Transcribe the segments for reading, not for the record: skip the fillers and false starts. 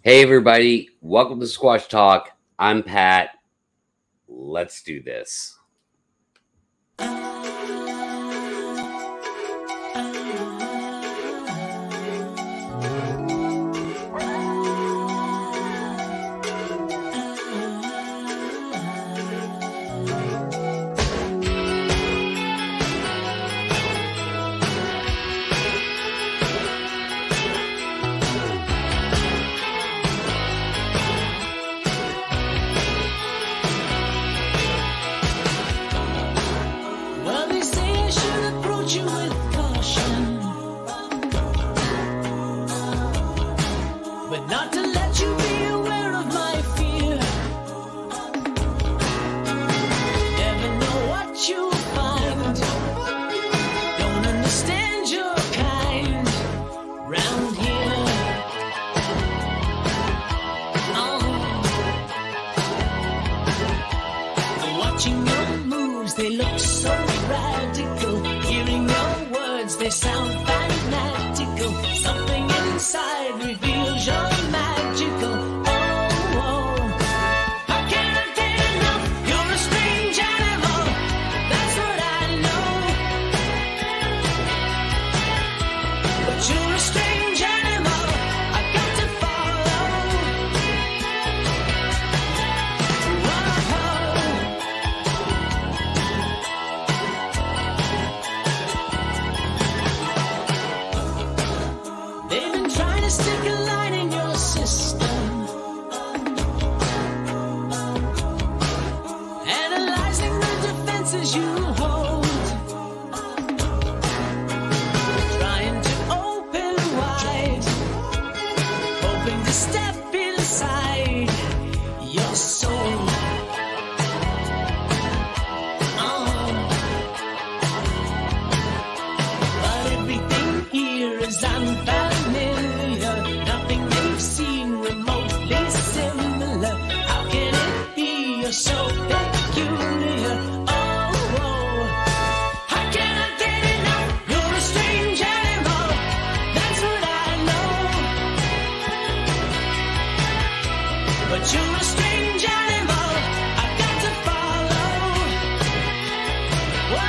Hey, everybody. Welcome to Squash Talk. I'm Pat. Let's do this. Well, they say I should approach you with caution, but not to let you be aware of my fear. Never know what you'll find. Don't understand your kind round here. Watching your moves, they look so radical. Hearing your words, they sound fanatical. Something inside reveals you're magical. Oh, how can I get enough? You're a strange animal. That's what I know. But you're a strange animal. I've got to follow. They've been trying to stick a line in your system, analyzing the defenses you hold, trying to open wide, hoping to step inside your soul. But everything here is unfamiliar. Nothing they've seen remotely similar. How can it be you're so peculiar? Oh, how can I get enough? You're a strange animal. That's what I know. But you're a strange animal. I've got to follow. Whoa.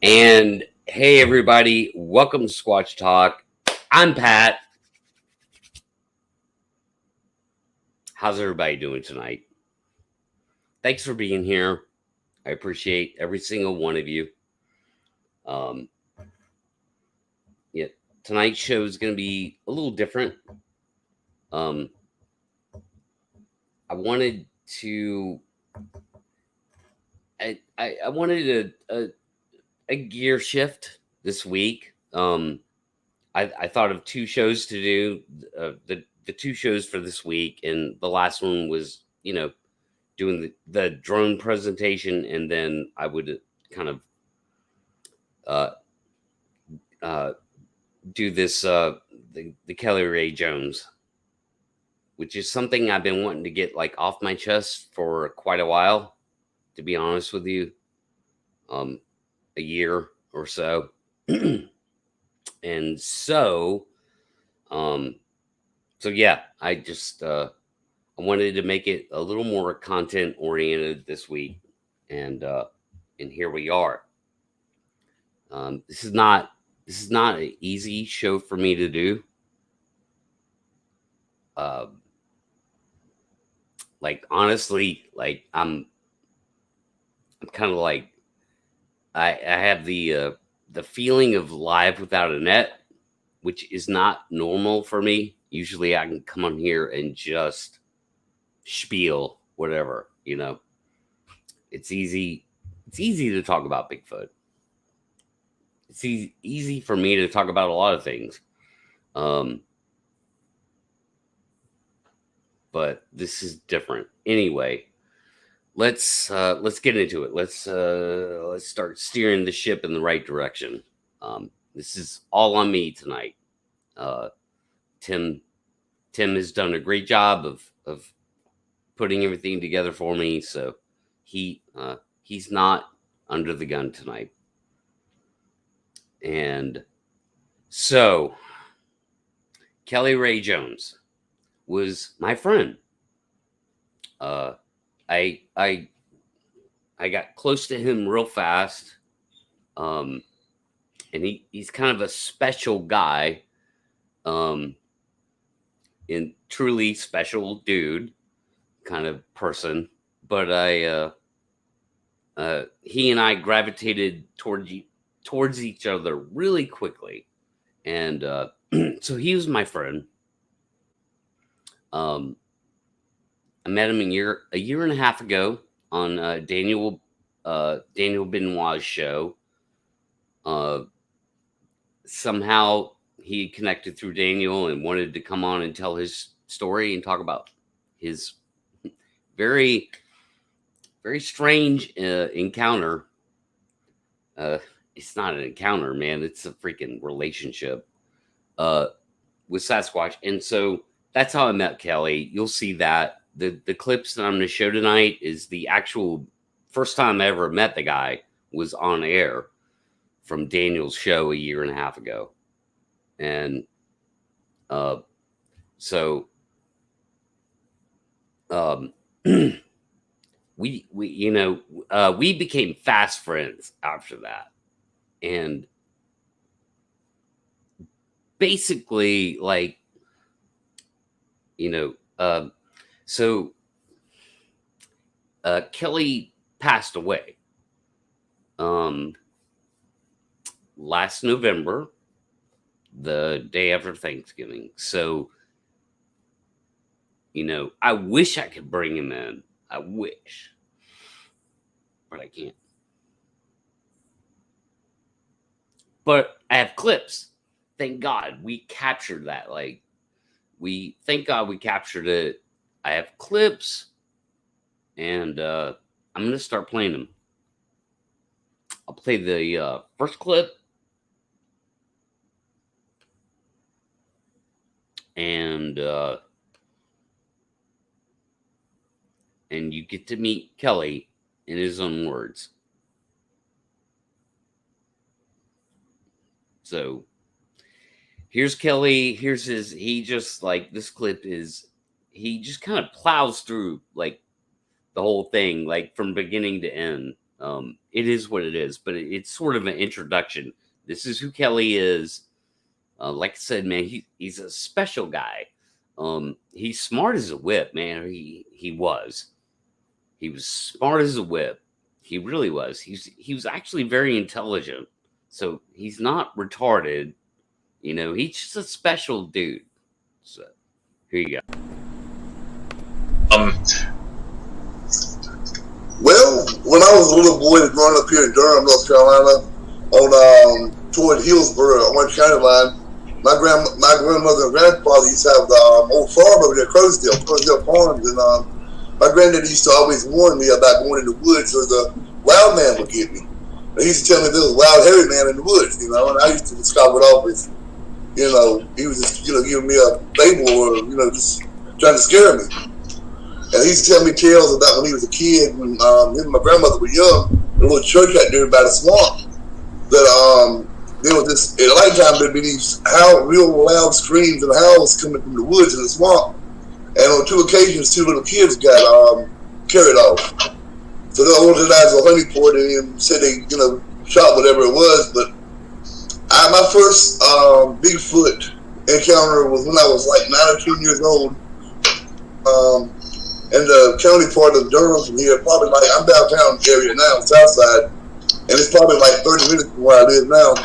And hey, everybody, welcome to Squatch Talk. I'm Pat. How's everybody doing tonight? Thanks for being here. I appreciate every single one of you. Yeah, tonight's show is going to be a little different. I wanted to. I wanted a gear shift this week. I thought of two shows to do. The two shows for this week, and the last one was, doing the drone presentation, and then I would kind of do this the Kelly Ray Jones, which is something I've been wanting to get like off my chest for quite a while, to be honest with you. A year or so. And so yeah, I just I wanted to make it a little more content oriented this week, and here we are. This is not an easy show for me to do. Like, honestly, like I'm kind of like I have the feeling of live without a net, which is not normal for me. Usually I can come on here and just spiel whatever, It's easy to talk about Bigfoot. It's easy for me to talk about a lot of things. But this is different. Anyway, let's get into it. Let's start steering the ship in the right direction. This is all on me tonight. Tim has done a great job of putting everything together for me, so he's not under the gun tonight. And so Kelly Ray Jones was my friend. I got close to him real fast. And he's kind of a special guy. And truly special dude kind of person. But he and I gravitated towards each other really quickly. And so he was my friend. I met him a year and a half ago on Daniel Benoit's show. Somehow he connected through Daniel and wanted to come on and tell his story and talk about his very, very strange encounter. It's not an encounter, man. It's a freaking relationship with Sasquatch. And so that's how I met Kelly. You'll see that. The clips that I'm going to show tonight is the actual first time I ever met the guy was on air from Daniel's show a year and a half ago. And so we became fast friends after that. And basically, like, so Kelly passed away last November, the day after Thanksgiving. So, I wish I could bring him in. I wish, but I can't. But I have clips. Thank God we captured that. Thank God we captured it. I have clips, and I'm going to start playing them. I'll play the first clip, and you get to meet Kelly in his own words. So here's Kelly. Here's he just like, this clip is, he just kind of plows through like the whole thing, like from beginning to end. It is what it is, but it's sort of an introduction. This is who Kelly is. Like I said, man, he's a special guy. He's smart as a whip, man. He was smart as a whip. He really was. He was actually very intelligent. So he's not retarded. He's just a special dude. So here you go. Well, when I was a little boy growing up here in Durham, North Carolina, on toward Hillsborough, Orange County line, my grandmother and grandfather used to have the old farm over there, Crowsdale Farms, and my granddad used to always warn me about going in the woods or the wild man would get me. He used to tell me there was a wild hairy man in the woods, and I used to describe it off as, he was just, giving me a fable or, just trying to scare me. And he used to tell me tales about when he was a kid, when him and my grandmother were young, a little church out there by the swamp, that there was this, at nighttime there'd be these real loud screams and howls coming from the woods in the swamp. And on 2 occasions, 2 little kids got carried off. So they organized a honey port and said they, shot whatever it was. But my first Bigfoot encounter was when I was like 9 or 10 years old. In the county part of Durham from here, probably like, I'm downtown area now, south side, and it's probably like 30 minutes from where I live now.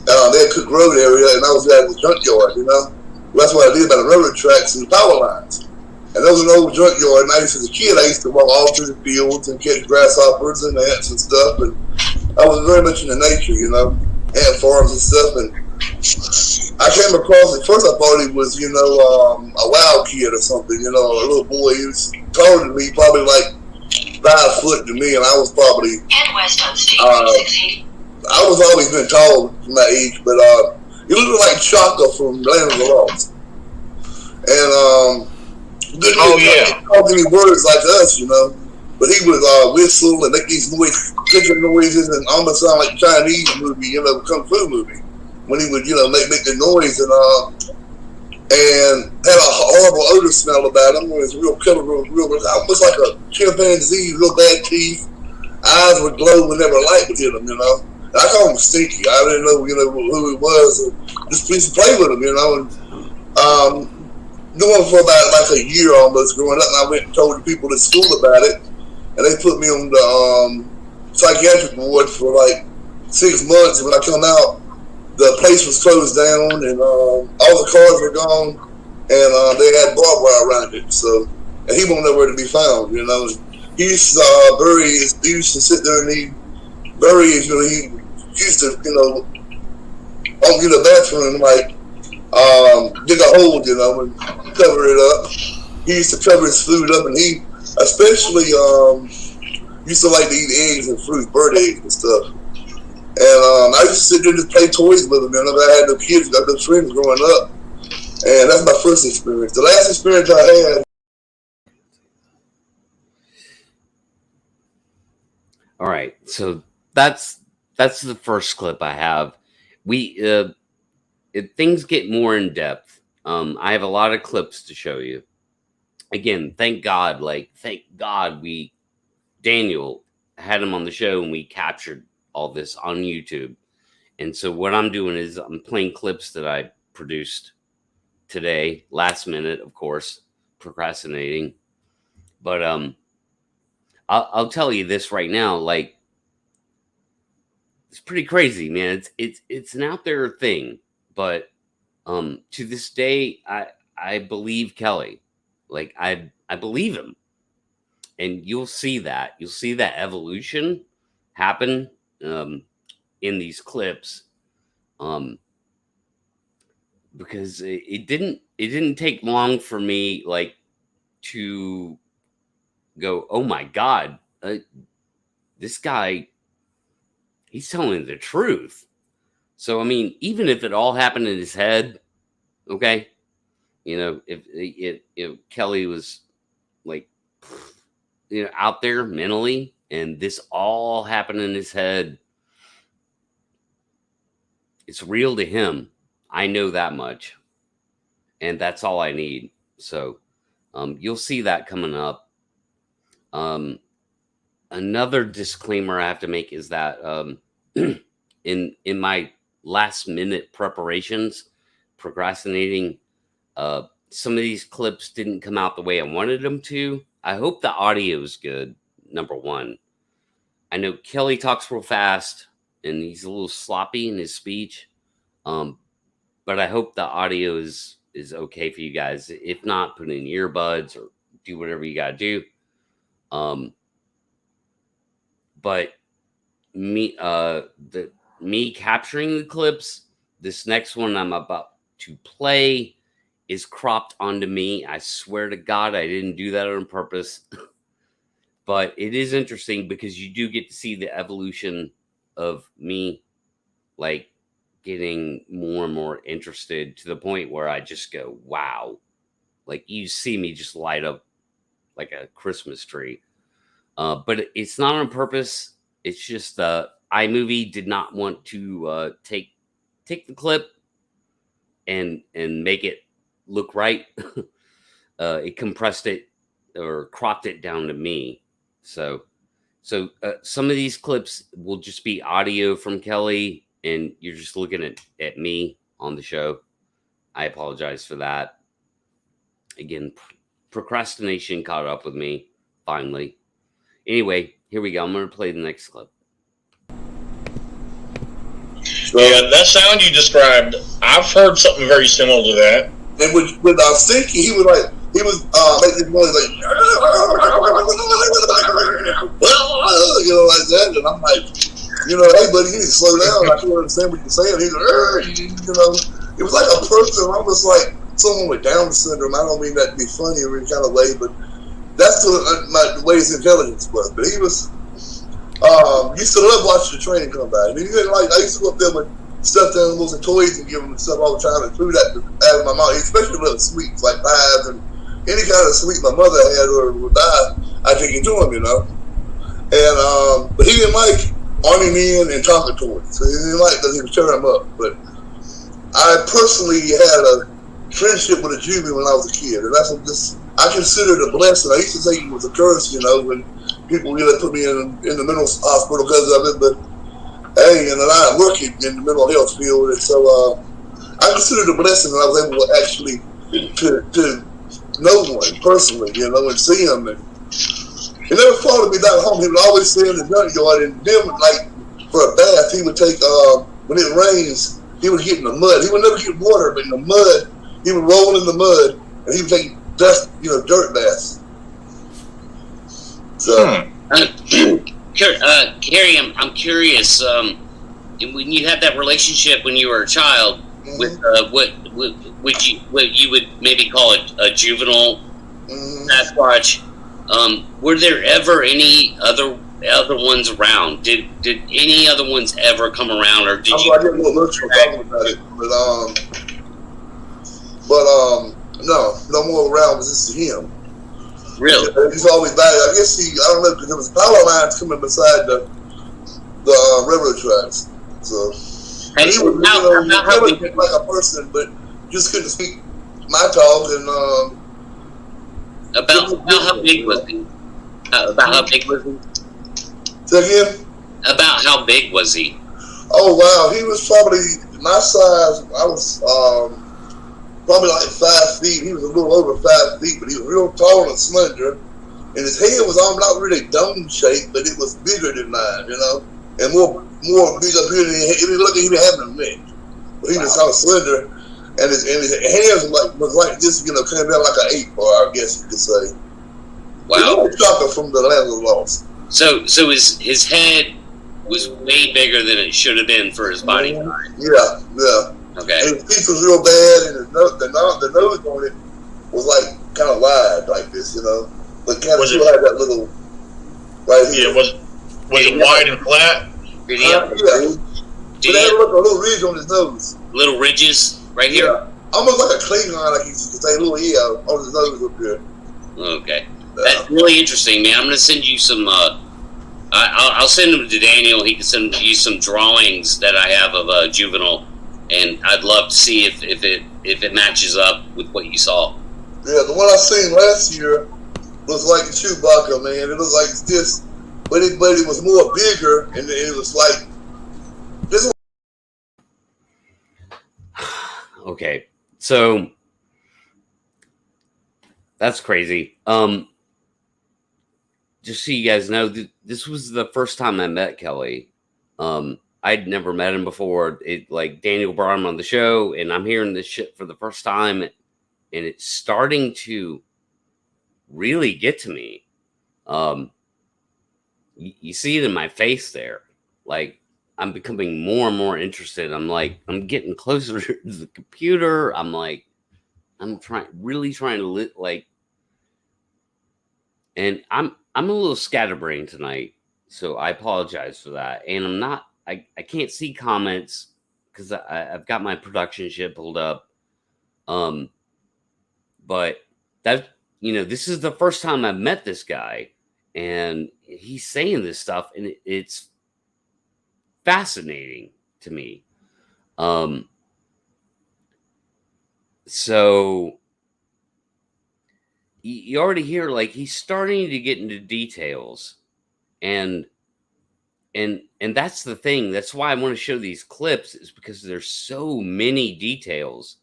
They had Cook Road area, and I was at the junkyard, That's what I did by the railroad tracks and the power lines. And there was an old junkyard, and as a kid, I used to walk all through the fields and catch grasshoppers and ants and stuff, and I was very much into nature, ant farms and stuff, and I came across it. First I thought he was, a wild kid or something, a little boy. He was taller than me, probably like 5 foot to me, and I was probably, Head west on State 680. I was always been tall for my age, but he looked like Chaka from Land of the Lost. And he didn't talk any words like us, but he would whistle and make these clicking noises and almost sound like a Chinese movie, kung fu movie. When he would, make the noise and had a horrible odor smell about him. It was real killer, real almost like a chimpanzee, real bad teeth. Eyes would glow whenever light would hit him, And I called him Stinky. I didn't know, who he was. And just used to play with him, And doing it for about like a year almost growing up, and I went and told the people at school about it, and they put me on the psychiatric ward for like 6 months. And when I come out, the place was closed down, and all the cars were gone, and they had barbed wire around it. So, and he won't know where to be found. He used to bury. He used to sit there and he bury. He used to, open the bathroom and like dig a hole, and cover it up. He used to cover his food up, and he especially used to like to eat eggs and fruit, bird eggs and stuff. And I used to sit there and just play toys with him. I had no kids, got no friends growing up. And that's my first experience. The last experience I had. All right. So that's the first clip I have. Things get more in depth. I have a lot of clips to show you. Again, thank God Daniel had him on the show and we captured all this on YouTube. And so what I'm doing is I'm playing clips that I produced today, last minute, of course, procrastinating. But I'll tell you this right now, like, it's pretty crazy, man. It's an out there thing, but to this day, I believe Kelly. Like, I believe him, and you'll see that evolution happen in these clips, because it didn't take long for me, like, to go, oh my God, this guy, he's telling the truth. So, I mean, even if it all happened in his head, okay, if Kelly was like, out there mentally, and this all happened in his head, it's real to him. I know that much, and that's all I need. So, you'll see that coming up. another disclaimer I have to make is that in my last minute preparations, procrastinating, some of these clips didn't come out the way I wanted them to. I hope the audio is good. Number one, I know Kelly talks real fast and he's a little sloppy in his speech, but I hope the audio is okay for you guys. If not, put in earbuds or do whatever you gotta do. But me capturing the clips, this next one I'm about to play is cropped onto me. I swear to God, I didn't do that on purpose. But it is interesting because you do get to see the evolution of me, like, getting more and more interested to the point where I just go, wow. Like, you see me just light up like a Christmas tree. But it's not on purpose. It's just iMovie did not want to take the clip and make it look right. It compressed it or cropped it down to me. So some of these clips will just be audio from Kelly, and you're just looking at me on the show. I apologize for that. Again, procrastination caught up with me finally. Anyway, here we go. I'm going to play the next clip. Yeah, that sound you described, I've heard something very similar to that. And with Stinky, he was making this noise like, like that. And I'm like, hey, buddy, you need to slow down. I can't understand what you're saying. He's like, it was like a person, almost like someone with Down syndrome. I don't mean that to be funny or any kind of way, but that's the way his intelligence was. But he was, used to love watching the train come by. And he didn't like, I used to go up there with stuffed animals and toys and give them stuff all the time and threw that out of my mouth, especially little sweets like pies and any kind of sweet my mother had or would buy, I take it to him, And, but he didn't like arming me in and talking to him. So he didn't like that he was tearing him up. But I personally had a friendship with a Juvie when I was a kid. And that's just, I consider it a blessing. I used to think it was a curse, when people put me in the mental hospital because of it. But hey, and I working in the mental health field, and so I consider it a blessing that I was able to actually to know one personally, and see him. And he never followed me down home. He would always stay in the junkyard, and then, like, for a bath, he would take, when it rains, he would get in the mud. He would never get water, but in the mud, he would roll in the mud, and he would take dust, dirt baths. So. Carrie, I'm curious. When you had that relationship when you were a child, with what you would maybe call a juvenile Sasquatch, were there ever any other ones around? Did any other ones ever come around, or did you? I didn't know much talking about it, but no more around. Was just him. Really? He's always back. I guess I don't know, because there was power lines coming beside the railroad tracks. So he was, like a person, but just couldn't speak my talk. And about how big was he? About how big was he? Say again? About how big was he? Oh wow, he was probably my size. I was probably like 5 feet. He was a little over 5 feet, but he was real tall and slender. And his head was not really dome shaped, but it was bigger than mine, and more big up here. It looked like he didn't have no neck, but he was kind of slender, and his hands was like this, came down like an 8-bar, I guess you could say. Wow! Chocolate from the Land of the Lost. So his head was way bigger than it should have been for his body size. Yeah. Okay. And his teeth was real bad, and the nose on it was like kind of wide, like this, but kind of still had that little right here. Yeah, was it wide and flat? Yeah. But it had a little ridge on his nose. Little ridges right here? Yeah. Almost like a Klingon, like you could say, on his nose up here. Okay. That's really interesting, man. I'm going to send you some, I'll send them to Daniel. He can send you some drawings that I have of a juvenile, and I'd love to see if it matches up with what you saw. Yeah, the one I seen last year was like Chewbacca, man. It was like this but it was more bigger, and it was like this. Okay, so that's crazy. Just so you guys know, this was the first time I met Kelly. I'd never met him before. It like Daniel brought him on the show, and I'm hearing this shit for the first time, and it's starting to really get to me. You see it in my face there. Like, I'm becoming more and more interested. I'm getting closer to the computer. I'm really trying to and I'm a little scatterbrained tonight, so I apologize for that. And I can't see comments because I've got my production shit pulled up. But that, this is the first time I've met this guy, and he's saying this stuff, and it's fascinating to me. So you already hear, like, he's starting to get into details, and that's the thing. That's why I want to show these clips, is because there's so many details.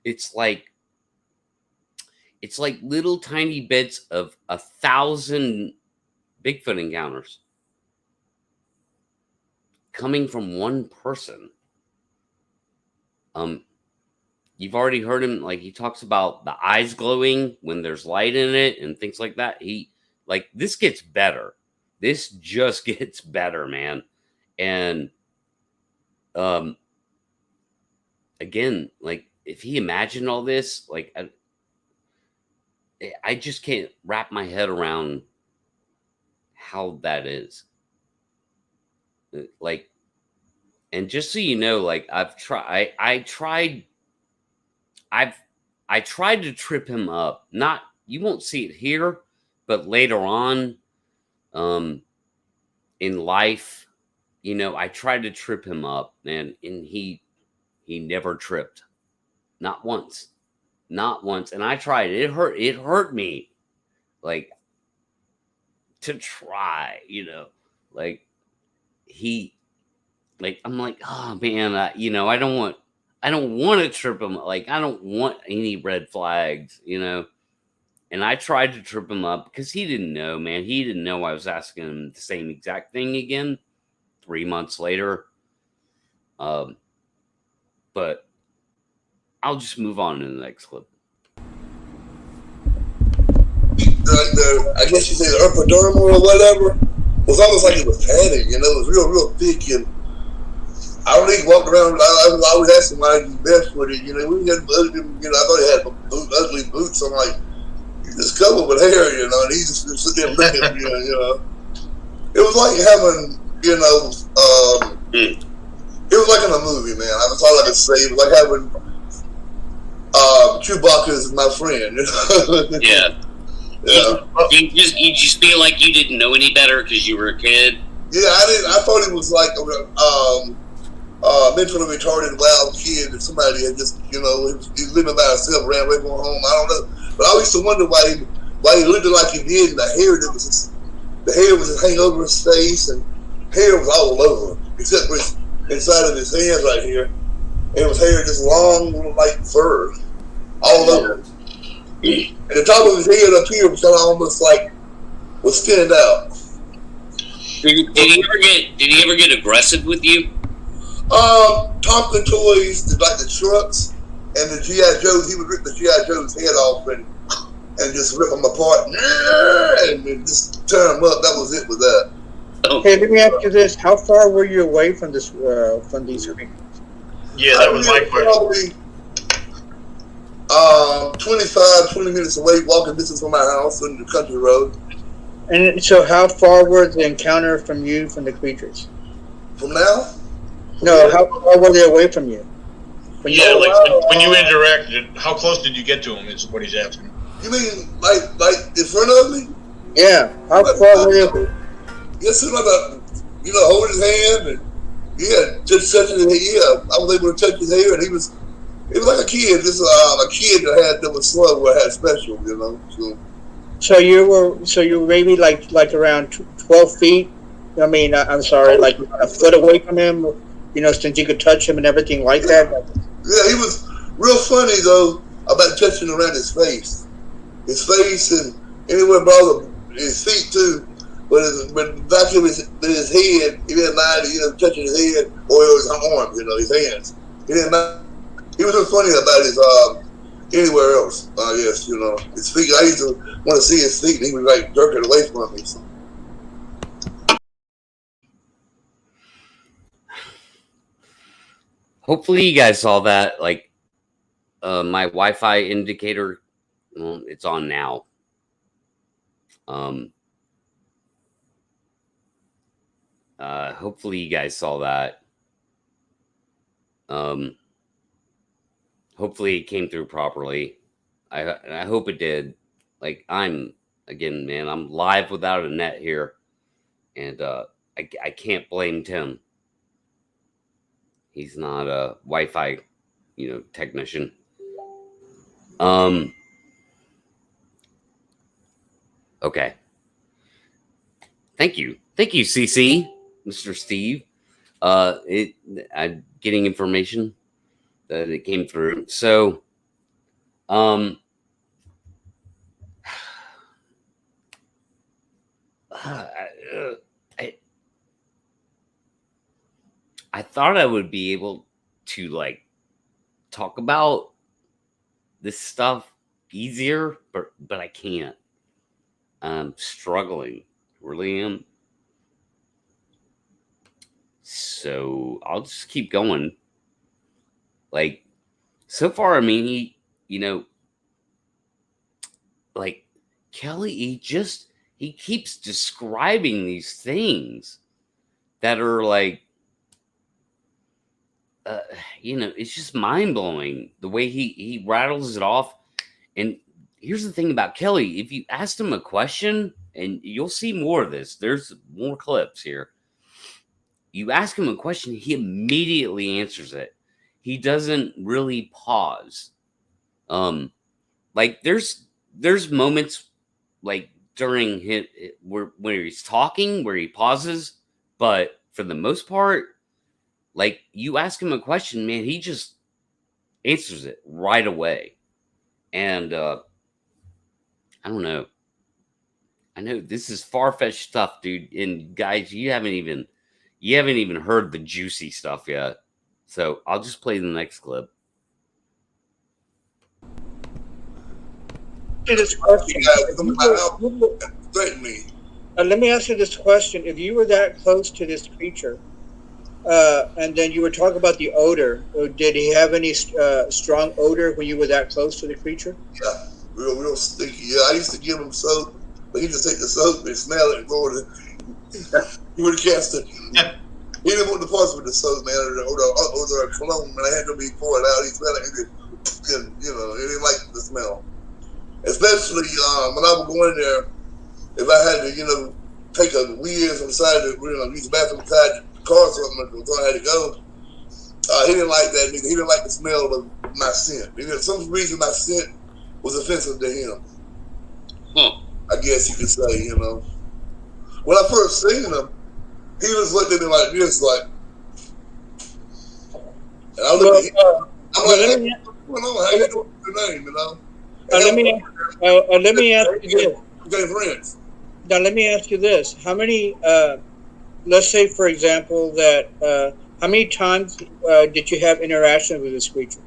It's like little tiny bits of 1,000 Bigfoot encounters coming from one person. You've already heard him, like, he talks about the eyes glowing when there's light in it and things like that. This gets better. This just gets better, man. And again, like, if he imagined all this, like, I just can't wrap my head around how that is. Like, and just so you know, like, I tried to trip him up. Not, you won't see it here, but later on, in life, I tried to trip him up, man, and he never tripped. Not once. And I tried. It hurt me, like, to try, like, I'm like, oh man, I don't want to trip him. Like, I don't want any red flags, and I tried to trip him up because he didn't know, man. He didn't know I was asking him the same exact thing again 3 months later. But I'll just move on to the next clip. I guess you say the epidermal or whatever, was almost like it was padding, it was real thick, and I really walked around. I was always asking why he's barefooted. We had, I thought he had ugly boots. I'm like, he's just covered with hair, and he's just sitting there looking, It was like having, it was like in a movie, man. That's all I could say. It was like having Chewbacca as my friend. Yeah. Yeah. You just feel like you didn't know any better because you were a kid. Yeah, I thought he was like mentally retarded wild kid that somebody had just, he was living by himself, ran away from home. I don't know, but I used to wonder why he looked like he did, and the hair was just hanging over his face, and hair was all over, except for inside of his hands right here, and it was hair just long, like fur, all over. And the top of his head up here was kind of almost like was standing out. Did he ever get aggressive with you? Tonka toys, like the trucks and the G.I. Joes, he would rip the G.I. Joe's head off and just rip them apart and just tear them up. That was it with that. Okay, let me ask you this: how far were you away from this from these creatures? Yeah, that was my question. Probably 20 minutes away, walking distance from my house on the country road. And so, how far was the encounter from you from the creatures? From now? No, how far were they away from you? When you interacted, how close did you get to him? Is what he's asking. You mean like in front of me? Yeah. How far were you? Yes, holding his hand and just touching his hair. Yeah, I was able to touch his hair, and it was like a kid. This a kid that was slow or had special, So you were maybe like around 12 feet? I mean, I'm sorry, like a foot away from him, since you could touch him and everything like that? Yeah, he was real funny, though, about touching around his face. His face and anywhere brought his feet, too. But back in his head, he didn't mind, touching his head or his arms, his hands. He didn't mind. He was real funny about his anywhere else, I guess, his feet. I used to want to see his feet, and he was like jerking away from me. So. Hopefully you guys saw that. Like, my Wi-Fi indicator, well, it's on now. Hopefully you guys saw that. Hopefully it came through properly. I hope it did. Like, I'm live without a net here, and I can't blame Tim. He's not a Wi-Fi, technician. Okay. Thank you, CC, Mr. Steve. I'm getting information that it came through. So, I thought I would be able to talk about this stuff easier, but I can't. I'm struggling, really am. So I'll just keep going. So far, I mean, Kelly, he keeps describing these things that are it's just mind-blowing the way he rattles it off. And here's the thing about Kelly. If you asked him a question, and you'll see more of this, there's more clips here. You ask him a question, he immediately answers it. He doesn't really pause. There's moments during where he's talking where he pauses, but for the most part, you ask him a question, man, he just answers it right away. And I don't know. I know this is far-fetched stuff, dude. And guys, you haven't even heard the juicy stuff yet. So I'll just play the next clip. This question. Let me ask you this question. If you were that close to this creature, and then you were talking about the odor, did he have any strong odor when you were that close to the creature? Yeah, real stinky. Yeah, I used to give him soap, but he just take the soap and smell it and throw it. He would have cast it. He didn't want the parts with the soap, man, or the cologne. When I had to be poured out, he smelled it. He didn't like the smell. Especially when I would go in there, if I had to, take a wee on the side of use the bathroom side the car or something, so I had to go. He didn't like that. He didn't like the smell of my scent. For some reason, my scent was offensive to him. I guess you could say, When I first seen him, he was looking at me like this, and I looked at him. I'm like, what's going on? How you doing with your name, Let me ask you this. Okay, friends. Now, let me ask you this. How many, let's say, for example, that how many times did you have interaction with this creature?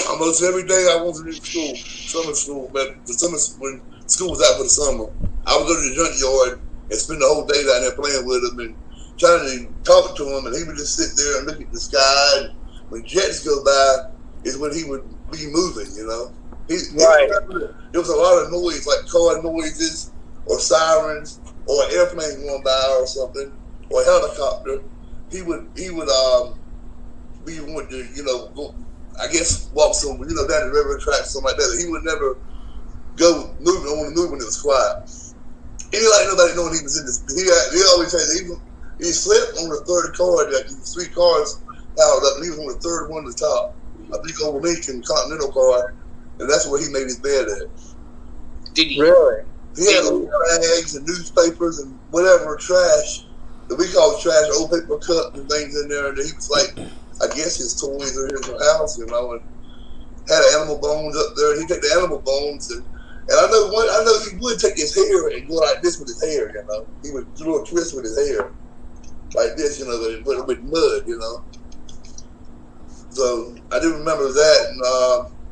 Almost every day I wasn't in school, summer school, but when school was out for the summer, I would go to the junkyard and spend the whole day down there playing with him and trying to talk to him, and he would just sit there and look at the sky. And when jets go by, is when he would be moving, Right. There was a lot of noise, like car noises or sirens or an airplane going by or something or a helicopter. He would be wanting to, go, I guess, walk some, down the railroad track, something like that. He would never go moving. I want to move when it was quiet. He didn't like nobody knowing he was in this. He always had he slept on the third car. That 3 cars piled up, and he was on the third one at the top. A big old Lincoln Continental car, and that's where he made his bed at. Did he? Really? He had old rags and newspapers and whatever trash that we call trash, old paper cups and things in there. And he was like, I guess his toys or his house, and had animal bones up there. And he'd take the animal bones and I know he would take his hair and go like this with his hair. He would do a little twist with his hair like this, and put it with mud, So I do remember that. And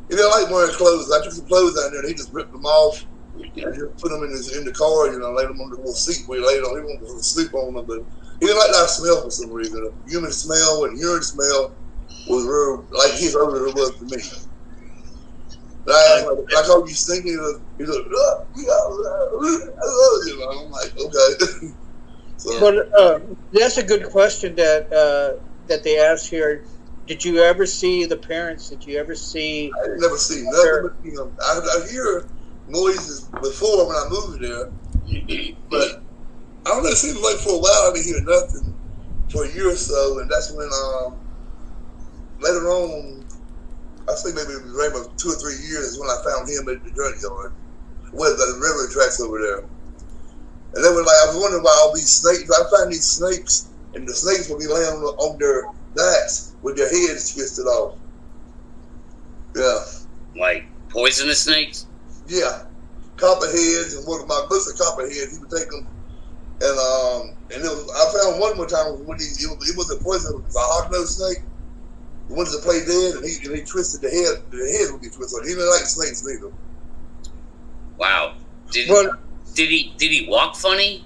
he didn't like wearing clothes. I took some clothes out there, and he just ripped them off. And just put them in the car, laid them on the little seat where he laid on. He wanted to sleep on them, but he didn't like that smell for some reason. The human smell and urine smell was real, like his odor it was to me. Like how you thinking, he's like, I'm like, okay. So, But that's a good question that they asked here. Did you ever see the parents? Did you ever see? I never see nothing. I hear noises before when I moved there, but I don't know. It seemed like for a while I didn't hear nothing for a year or so, and that's when later on, I think maybe it was right about 2 or 3 years when I found him at the junkyard, where the railroad tracks over there. And then I was wondering why all these snakes. I find these snakes, and the snakes will be laying on their backs with their heads twisted off. Yeah. Like poisonous snakes? Yeah, copperheads and most of the copperheads, he would take them, and I found one more time when it was a poison, it was a hawk-nosed snake. The ones that play dead, and he twisted the head would be twisted. He didn't like snakes neither. Wow. Did he walk funny?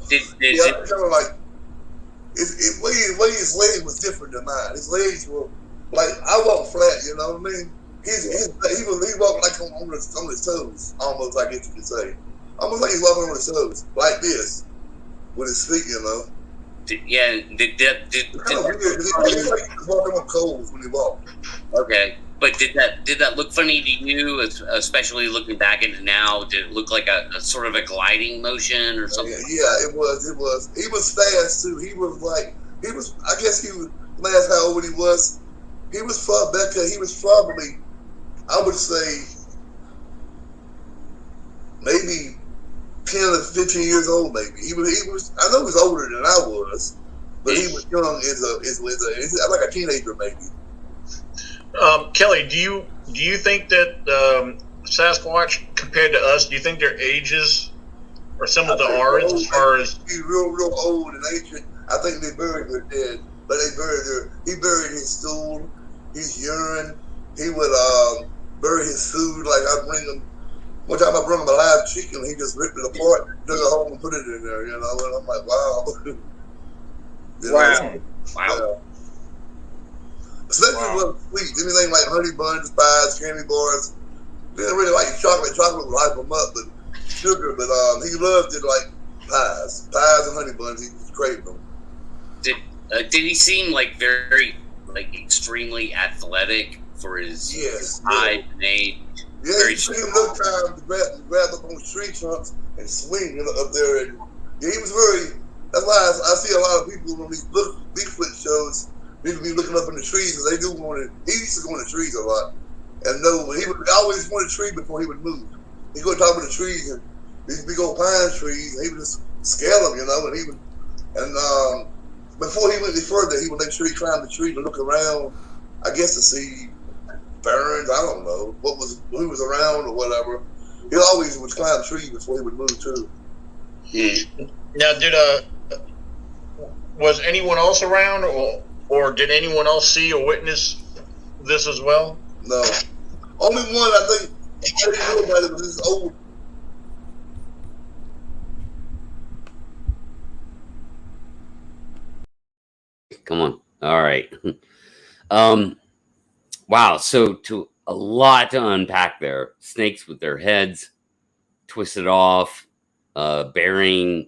Kind of like his legs was different than mine. His legs were like I walk flat, you know what I mean? He walked like on his toes, almost, I guess you could say. Almost like he's walking on his toes, like this, with his feet, Did kind of weird, because he was walking on coals when he walked. Okay, but did that look funny to you, especially looking back at it now? Did it look like a sort of a gliding motion or something? Yeah, it was. He was fast too. I guess he was, when I asked how old he was probably, I would say, maybe 10 or 15 years old. Maybe he was. I know he was older than I was, but he was young as like a teenager, maybe. Kelly, do you think that Sasquatch compared to us? Do you think their ages are similar to ours as far as? He's real old and ancient. I think they buried their dead, but he buried his stool, his urine. He would bury his food. Like one time I brought him a live chicken, he just ripped it apart, dug a hole and put it in there, and I'm like, wow. Wow. Yeah. Especially with sweets, anything like honey buns, pies, candy bars. He didn't really like chocolate. Chocolate would hype him up, but sugar. But he loved it like pies and honey buns. He just craved them. Did he seem like very extremely athletic for his height and age? Yeah, you see him no time to grab up on tree trunks and swing up there. And yeah, he was very. That's why I see a lot of people on these Bigfoot shows. People be looking up in the trees because they do want to. He used to go in the trees a lot, and he would always want a tree before he would move. He'd go top of the trees and these big old pine trees, and he would just scale them, and he would. And before he went any further, he would make sure he climbed the tree to look around. I guess to see barons. I don't know who was around or whatever. He always would climb trees before he would move too. Now, was anyone else around, or did anyone else see or witness this as well? No. Only one I think I didn't know about it was this old. Come on. All right. Wow. So a lot to unpack there. Snakes with their heads twisted off, bearing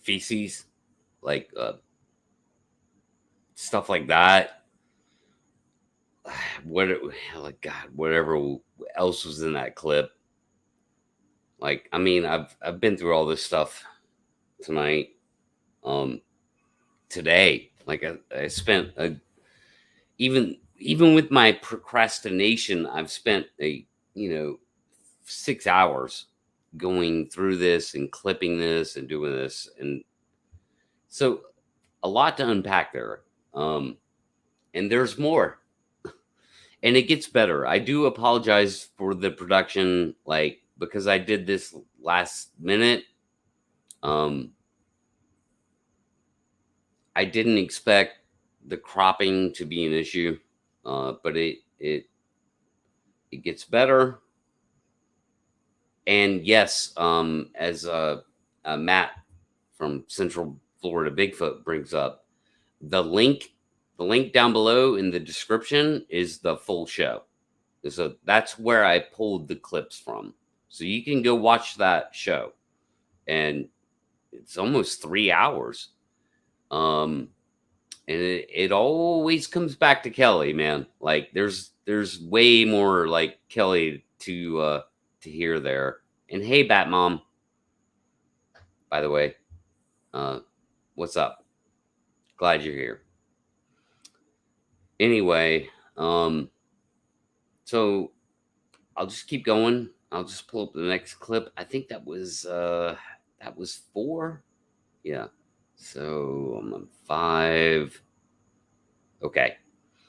feces, like stuff like that. Whatever else was in that clip. Like, I mean, I've been through all this stuff tonight, today. Like I spent even even with my procrastination, I've spent 6 hours going through this and clipping this and doing this, and so a lot to unpack there. And there's more, and it gets better. I do apologize for the production, like, because I did this last minute. I didn't expect the cropping to be an issue, but it gets better. And yes, as Matt from Central Florida Bigfoot brings up, the link down below in the description is the full show. So that's where I pulled the clips from. So you can go watch that show, and it's almost 3 hours. And it always comes back to Kelly, man. Like there's way more like Kelly to hear there. And hey, Bat Mom, by the way, what's up? Glad you're here. Anyway, so I'll just keep going. I'll just pull up the next clip. I think that was 4. Yeah. So I'm on 5. Okay.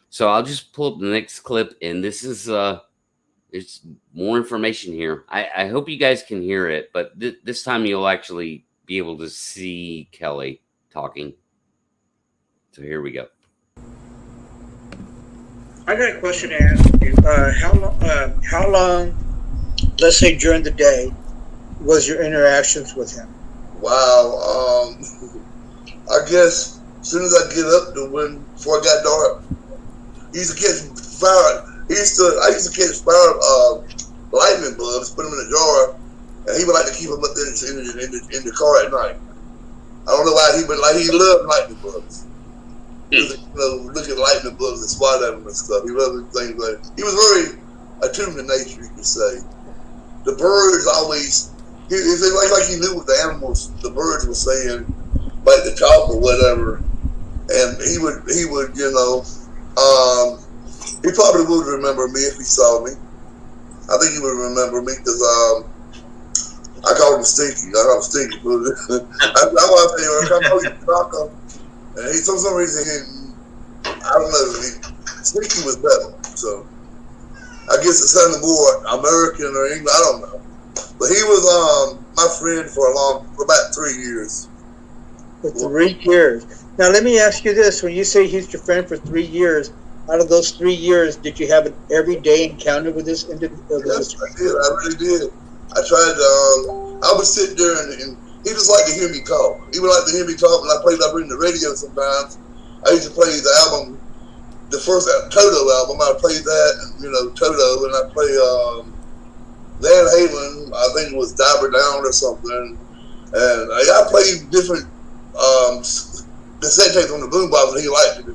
So I'll just pull up the next clip, and this is there's more information here. I hope you guys can hear it, but this time you'll actually be able to see Kelly talking. So here we go. I got a question to ask you. How long, let's say during the day, was your interactions with him? Wow. I guess as soon as I get up to before it got dark, he used to catch fire. I used to catch fire lightning bugs, put them in a jar, and he would like to keep them up there in the car at night. I don't know why he loved lightning bugs. He was, look at lightning bugs and swat at them and stuff. He loved things like. He was very attuned to nature, you could say. The birds always. It's like he knew what the animals, the birds were saying, like the talk or whatever, and he would, he probably would remember me if he saw me. I think he would remember me because I called him Stinky. I called him Stinky. I want to tell you, I called him Taco, and for some reason, I don't know, Stinky was better. So I guess it sounded more American or English. I don't know. But he was my friend for about 3 years. For 3 years. Now let me ask you this: when you say he's your friend for 3 years, out of those 3 years, did you have an everyday encounter with this individual? Yes, I did. I really did. I tried to. I would sit there and he just liked to hear me talk. He would like to hear me talk, and I bring the radio sometimes. I used to play the album, the first Toto album. I played that, Toto, and I play. Van Halen, I think it was Diver Down or something, and I played different cassette tapes on the boombox, and he liked it.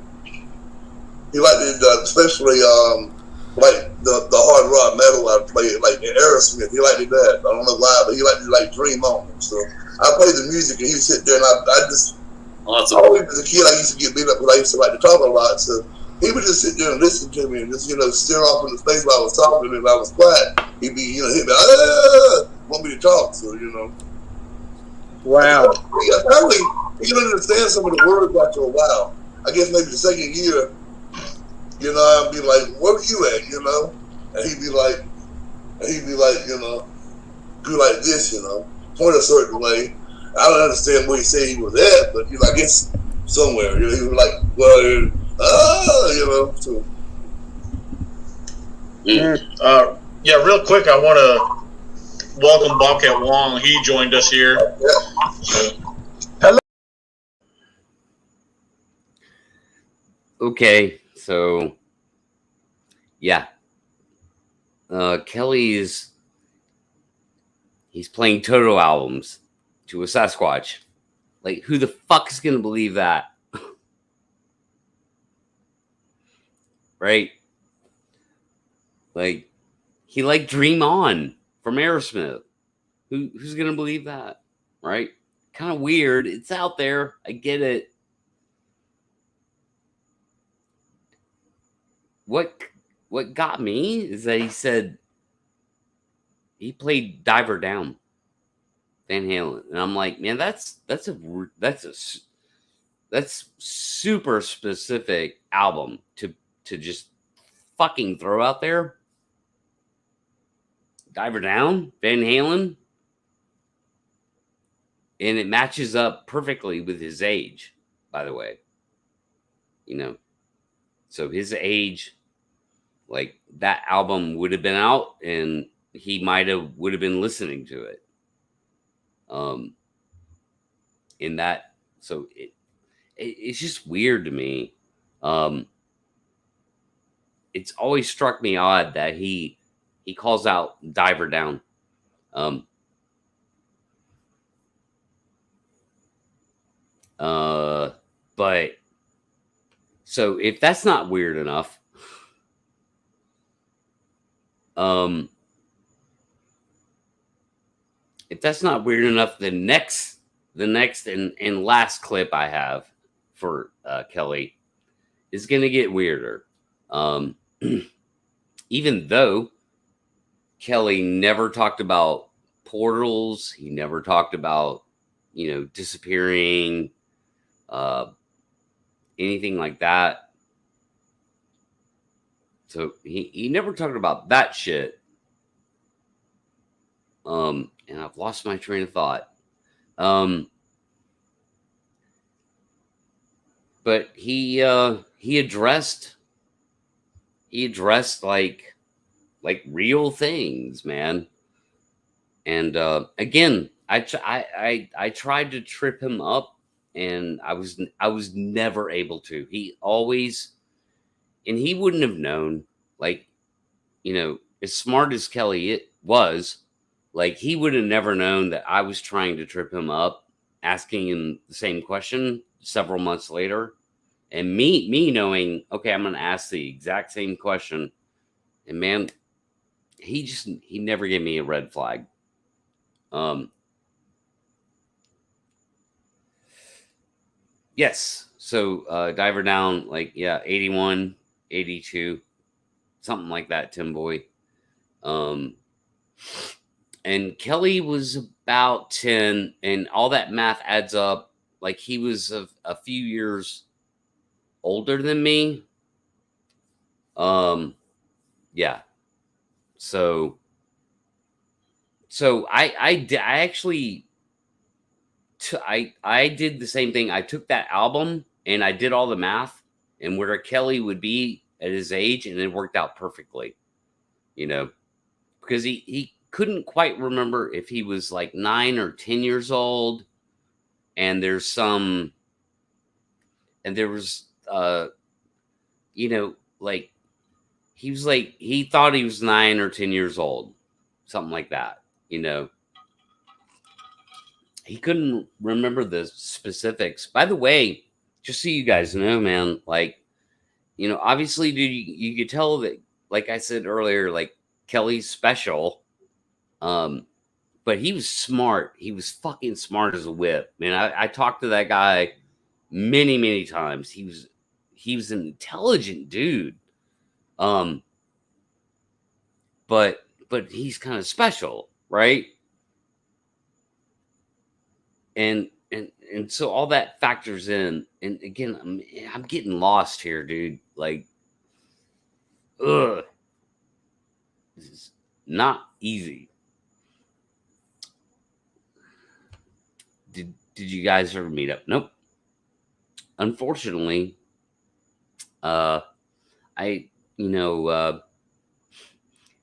He liked it, especially like the hard rock metal. I played like Aerosmith. He liked it that. I don't know why, but he liked it like Dream On. So I played the music, and he would sit there, and I just Awesome. always as a kid I used to get beat up because I used to like to talk a lot. So he would just sit there and listen to me and just, stare off in the face while I was talking. And if I was quiet, he'd be, hit me, want me to talk. So, Wow. Apparently, he can understand some of the words after a while. I guess maybe the second year, I'd be like, where are you at, And he'd be like, do like this, point a certain way. I don't understand where he said he was at, but, I guess somewhere, he was like, well, so. Yeah, real quick, I want to welcome Bobcat Wong. He joined us here. Yeah. Okay, so yeah, Kelly's he's playing Toto albums to a Sasquatch. Like, who the fuck is gonna believe that? Right? Like, he liked Dream On from Aerosmith. Who's gonna believe that? Right? Kind of weird. It's out there. I get it. what got me is that he said he played Diver Down, Van Halen, and I'm like, man, that's super specific album to just fucking throw out there. Diver Down, Van Halen, and it matches up perfectly with his age, by the way. So his age, like, that album would have been out, and he would have been listening to it. In that, so it's just weird to me. It's always struck me odd that he calls out Diver Down. But so if that's not weird enough, if that's not weird enough, the next and last clip I have for Kelly is going to get weirder. Even though Kelly never talked about portals, he never talked about, disappearing, anything like that. So he never talked about that shit. And I've lost my train of thought. But he addressed like real things, man. And again, I tried to trip him up, and I was never able to. He always, and he wouldn't have known, like, as smart as Kelly was, like, he would have never known that I was trying to trip him up, asking him the same question several months later. And me knowing, okay, I'm going to ask the exact same question. And man, he never gave me a red flag. Yes. So, Diver Down, like, yeah, 81, 82, something like that, Tim Boy. And Kelly was about 10, and all that math adds up. Like, he was a few years older than me. Yeah. So I did the same thing. I took that album and I did all the math and where Kelly would be at his age, and it worked out perfectly, because he couldn't quite remember if he was like 9 or 10 years old. And there was like, he thought he was 9 or 10 years old, something like that. He couldn't remember the specifics. By the way, just so you guys know, man, like, obviously, dude, you could tell that, like I said earlier, like, Kelly's special. But he was smart. He was fucking smart as a whip, man. I talked to that guy many, many times. He was an intelligent dude. But he's kind of special, right? And so all that factors in. And again, I'm getting lost here, dude. Like, this is not easy. Did you guys ever meet up? Nope. Unfortunately, it was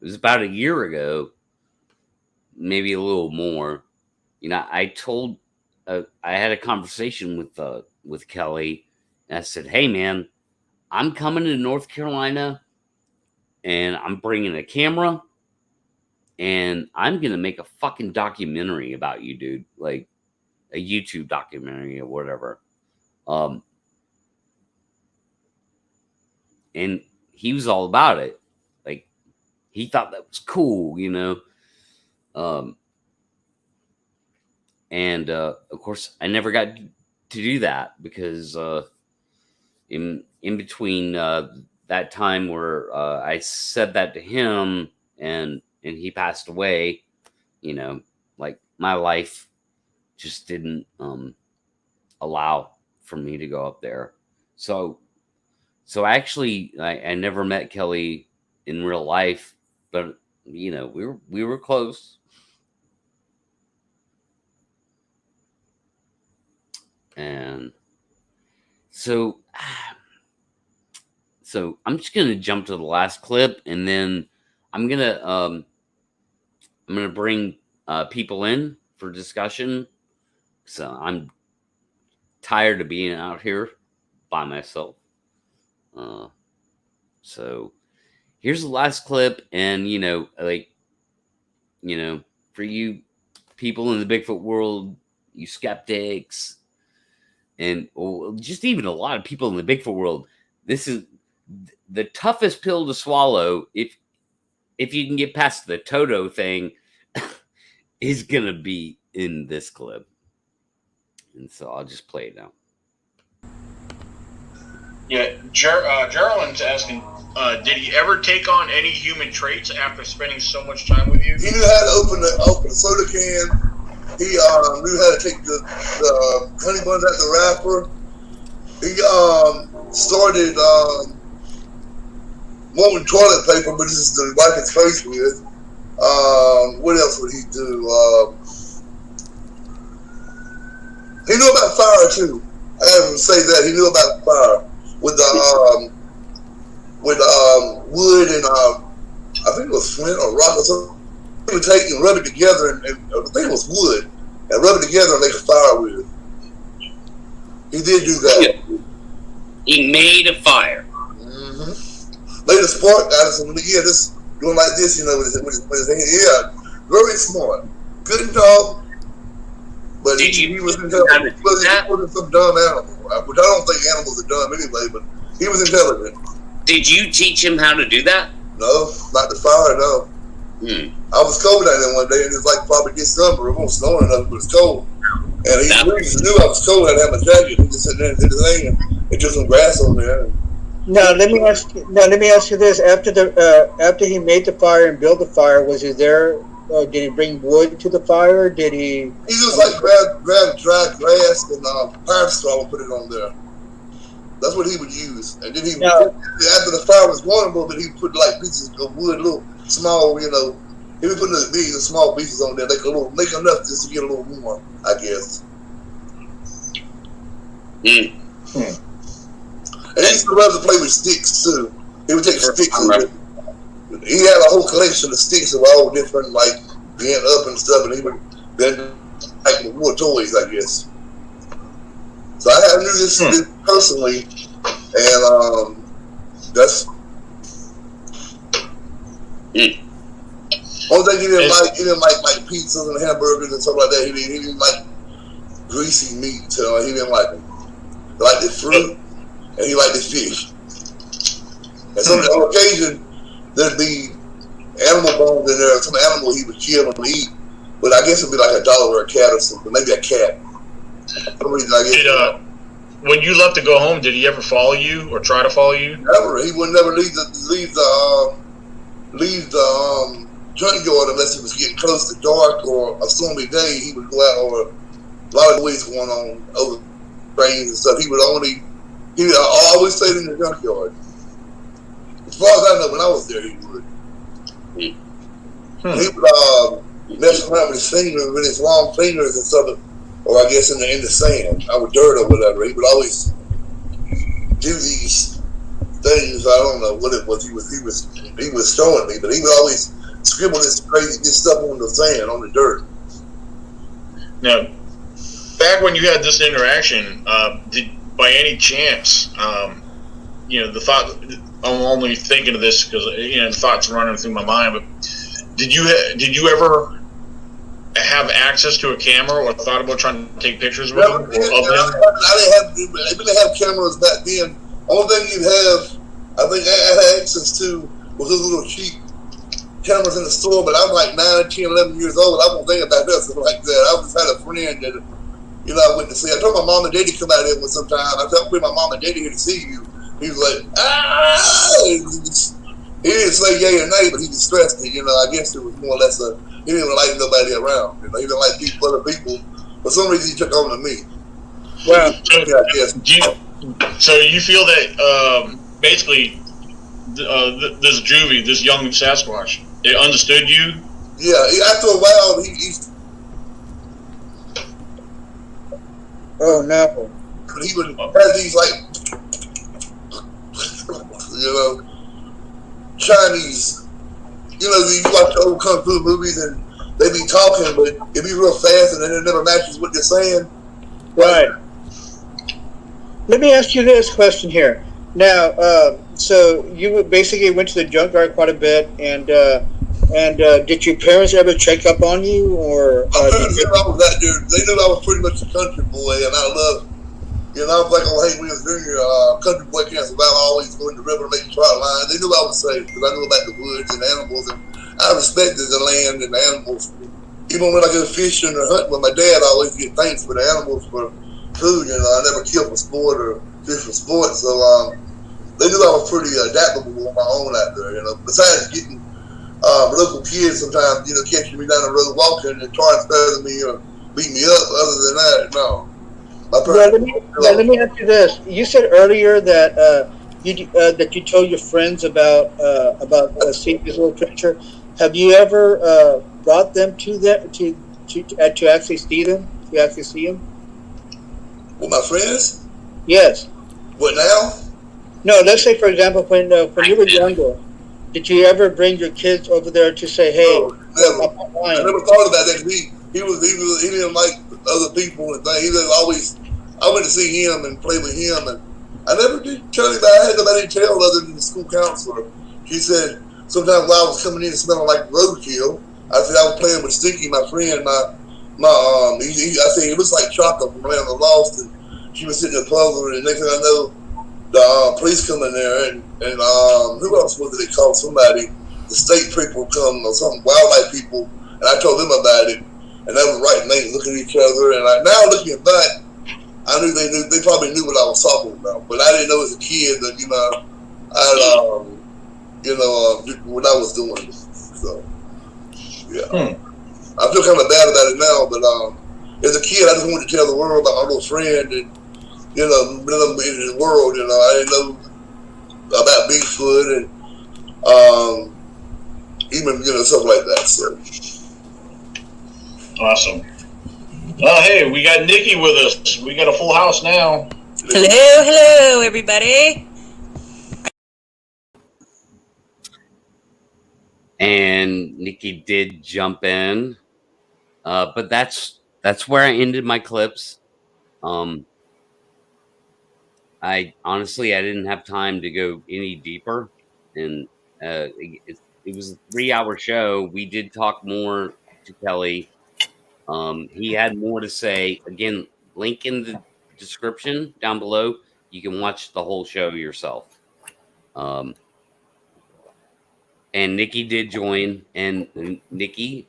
about a year ago, maybe a little more. I told, I had a conversation with Kelly, and I said, "Hey, man, I'm coming to North Carolina, and I'm bringing a camera, and I'm gonna make a fucking documentary about you, dude. Like, a YouTube documentary or whatever." And he was all about it. Like, he thought that was cool, and of course, I never got to do that because in between that time where I said that to him and he passed away, you know, like my life just didn't allow for me to go up there. So actually I never met Kelly in real life, but you know, we were close. And so I'm just gonna jump to the last clip, and then I'm gonna bring people in for discussion. So I'm tired of being out here by myself. So here's the last clip, and you know, like, you know, for you people in the Bigfoot world, you skeptics, and just even a lot of people in the Bigfoot world, this is the toughest pill to swallow. If you can get past the Toto thing, is gonna be in this clip, and so I'll just play it now. Yeah, Gerald's asking, did he ever take on any human traits after spending so much time with you? He knew how to open the soda can. He knew how to take the honey buns out the wrapper. He started wanting toilet paper, but just to wipe his face with. What else would he do? He knew about fire too. I have to say that he knew about fire with the wood and I think it was flint or rock or something. He would take and rub it together, and I think it was wood, and rub it together and make a fire with it. He did do that. He made a fire. Mm-hmm. Made a spark out of something. Yeah, just doing like this, you know, with his hand. Yeah, very smart. Couldn't talk, but he was intelligent. He wasn't some dumb animal, which I don't think animals are dumb anyway, but he was intelligent. Did you teach him how to do that? No, not the fire, no. I was cold out there one day, and it was like probably December. It wasn't snowing enough, but it was cold. And he knew I was cold. I had my jacket. He just sat there and did his thing, and took some grass on there. Now let me ask you this: after he made the fire and built the fire, was he there? Did he bring wood to the fire? Did he? He just like grab dry grass and pine straw and put it on there. That's what he would use. And then after the fire was going a little bit, he would put like pieces of wood, little small, you know. He would put the big and small pieces on there, make enough just to get a little warm, I guess. And he used to love to play with sticks too. He would take sticks and he had a whole collection of sticks of all different, like, being up and stuff, and he would then like more toys, I guess. So I knew this personally, and that's only thing he didn't like pizzas and hamburgers and stuff like that. He didn't like greasy meat, so he didn't like it. He liked the fruit, and he liked the fish. And so on occasion, there'd be animal bones in there, some animal he would kill and eat, but I guess it'd be like a dog or a cat or something, maybe a cat. When you left to go home, did he ever follow you or try to follow you? Never. He would never leave the junkyard unless it was getting close to dark or a stormy day. He would go out, or a lot of ways going on over rains and stuff. He would always stayed in the junkyard. As far as I know, when I was there, he would. He would mess around with his fingers, with his long fingers and stuff. Or I guess in the sand, or dirt or whatever. He would always do these things. I don't know what it was. He was showing me, but he would always scribble this stuff on the sand, on the dirt. Now, back when you had this interaction, did by any chance, the thought? I'm only thinking of this because the thoughts running through my mind. But did you ever have access to a camera or thought about trying to take pictures with him? I didn't have cameras back then. Only thing you'd have, I think I had access to, was those little cheap cameras in the store, but I'm like 9, 10, 11 years old. I won't think about nothing like that. I just had a friend that, I went to see. I told my mom and daddy come out here sometime. I said, I'll bring my mom and daddy here to see you. He was like, He didn't say yay or nay, but he just stressed it. I guess it was more or less he didn't even like nobody around. He didn't like other people. For some reason, he took on to me. Well, So you feel that basically this Juvie, this young Sasquatch, it understood you? Yeah, after a while, he oh no. he would have these like Chinese. You watch the old kung fu movies and they be talking, but it be real fast and then it never matches what they're saying. Right. Let me ask you this question here. Now, so you basically went to the junkyard quite a bit, and did your parents ever check up on you, or? My parents knew I was out there. They knew I was pretty much a country boy, and I loved. I was like on Hank Williams Jr. Country boy can't survive. I always go in the river and make trot lines. They knew I was safe because I knew about the woods and the animals, and I respected the land and the animals. Even when I go fishing or hunting with my dad, I always get thanks for the animals for food. I never kill for sport or fish for sport. So they knew I was pretty adaptable on my own out there. Besides getting local kids sometimes, catching me down the road walking and trying to feather me or beat me up. Other than that, no. Let me ask you this. You said earlier that that you told your friends about seeing this little creature. Have you ever brought them to actually see them? To actually see them? With my friends? Yes. What now? No. Let's say, for example, when you were younger, did you ever bring your kids over there to say, "Hey"? No, never. I never thought about that. He didn't like other people and things. He was always. I went to see him and play with him, and I never did tell anybody. I had nobody to tell other than the school counselor. She said sometimes while I was coming in smelling like roadkill, I said I was playing with Stinky, my friend. I said it looks like chocolate from Land of the Lost, and she was sitting there puzzling. And next thing I know, the police come in there, and who else was it? They called somebody. The state people come or some wildlife people, and I told them about it, and that was right. And they looking at each other, and now looking back. I knew they probably knew what I was talking about, but I didn't know as a kid that what I was doing. So yeah, I feel kind of bad about it now, but as a kid, I just wanted to tell the world about my little friend and in the world. I didn't know about Bigfoot and even stuff like that. So awesome. Oh, hey, we got Nikki with us. We got a full house now. Hello, everybody. And Nikki did jump in, but that's where I ended my clips. I didn't have time to go any deeper, and it was a 3-hour show. We did talk more to Kelly. He had more to say. Again, link in the description down below. You can watch the whole show yourself. And Nikki did join, and Nikki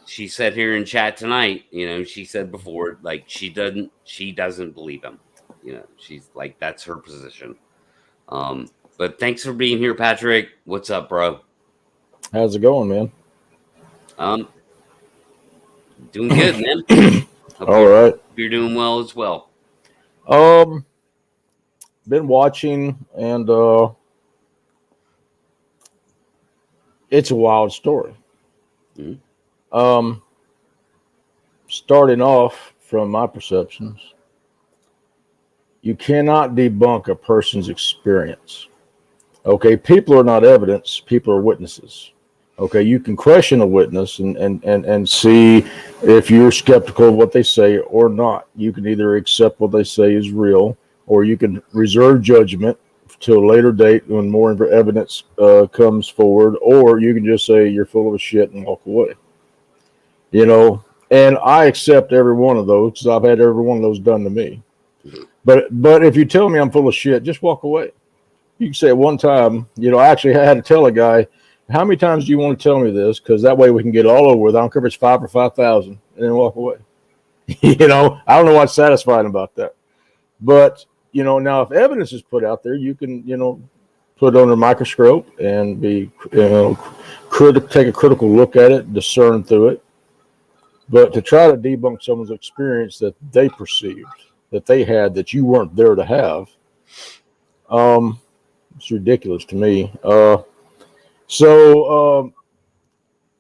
she said here in chat tonight, she said before, like she doesn't believe him. She's like, that's her position. But thanks for being here, Patrick. What's up, bro? How's it going, man? Doing good, man. All right. You're doing well as well. Been watching, and it's a wild story. Mm-hmm. Starting off from my perceptions, you cannot debunk a person's experience. Okay, people are not evidence, people are witnesses. Okay, you can question a witness and see if you're skeptical of what they say or not. You can either accept what they say is real, or you can reserve judgment to a later date when more evidence comes forward, or you can just say you're full of shit and walk away. And I accept every one of those because I've had every one of those done to me. But if you tell me I'm full of shit, just walk away. You can say at one time, I actually had to tell a guy, how many times do you want to tell me this? Because that way we can get it all over with. I don't care if it's 5 or 5,000, and then walk away. I don't know what's satisfying about that. But, now if evidence is put out there, you can, put it under a microscope and be, take a critical look at it, discern through it. But to try to debunk someone's experience that they perceived, that they had, that you weren't there to have, it's ridiculous to me.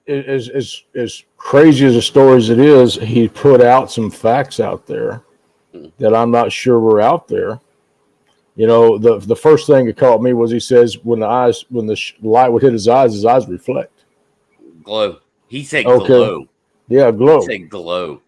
As crazy as a story as it is, he put out some facts out there that I'm not sure were out there. The first thing that caught me was he says when the light would hit his eyes reflect. Glow. He said glow. Yeah, glow. He said glow.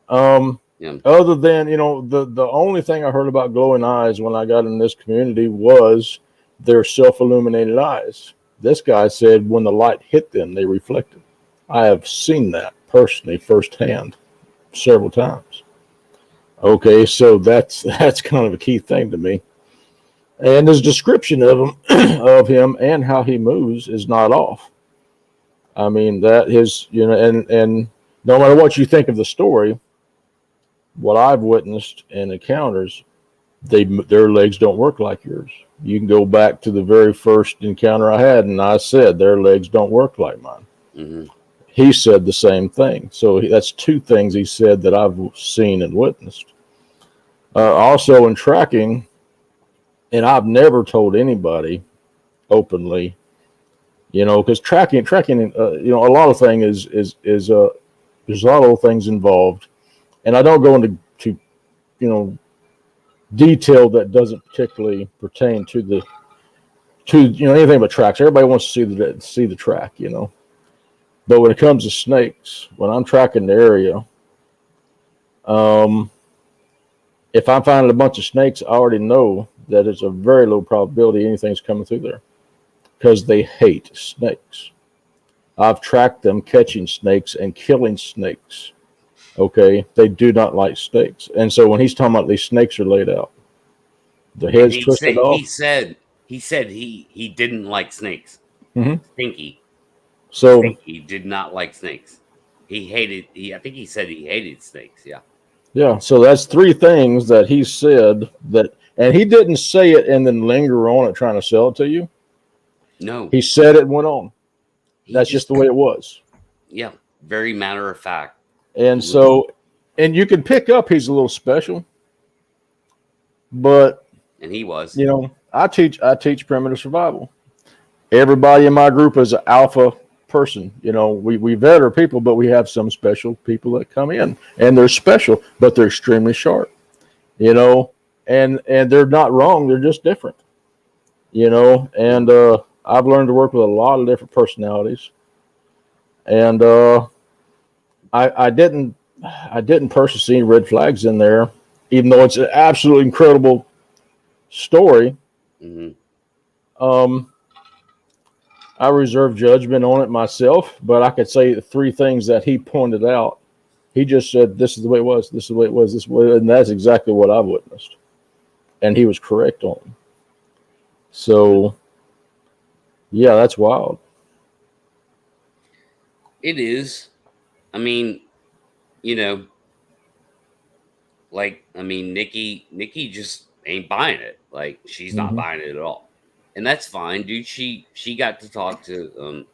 Yeah. Other than, the only thing I heard about glowing eyes when I got in this community was their self-illuminated eyes. This guy said when the light hit them, they reflected. I have seen that personally firsthand several times. Okay, so that's kind of a key thing to me. And his description of him and how he moves is not off. I mean, that is, and no matter what you think of the story, what I've witnessed in encounters, their legs don't work like yours. You can go back to the very first encounter I had, and I said their legs don't work like mine. Mm-hmm. He said the same thing. So that's two things he said that I've seen and witnessed. Also in tracking, and I've never told anybody openly, because tracking, a lot of things is there's a lot of things involved, and I don't go into detail that doesn't particularly pertain to anything but tracks. Everybody wants to see the track, But when it comes to snakes, when I'm tracking the area, if I'm finding a bunch of snakes, I already know that it's a very low probability anything's coming through there because they hate snakes. I've tracked them catching snakes and killing snakes. Okay, they do not like snakes, and so when he's talking about these snakes are laid out, the heads twisted off. He said he didn't like snakes. Mm-hmm. Stinky. So Stinky did not like snakes. I think he said he hated snakes. Yeah. Yeah. So that's three things that he said that, and he didn't say it and then linger on it trying to sell it to you. No. He said it and went on. That's just the way it was. Yeah. Very matter of fact. And so, and you can pick up he's a little special, but and he was. I teach primitive survival. Everybody in my group is an alpha person. We vet our people, but we have some special people that come in, and they're special, but they're extremely sharp. And they're not wrong. They're just different. And I've learned to work with a lot of different personalities, and I didn't personally see any red flags in there, even though it's an absolutely incredible story. Mm-hmm. I reserve judgment on it myself, but I could say the three things that he pointed out. He just said, this is the way it was, this is the way it was, this way, and that's exactly what I've witnessed. And he was correct on it. So, yeah, that's wild. It is. I mean, Nikki just ain't buying it. Like, she's not buying it at all. And that's fine, dude. She got to talk to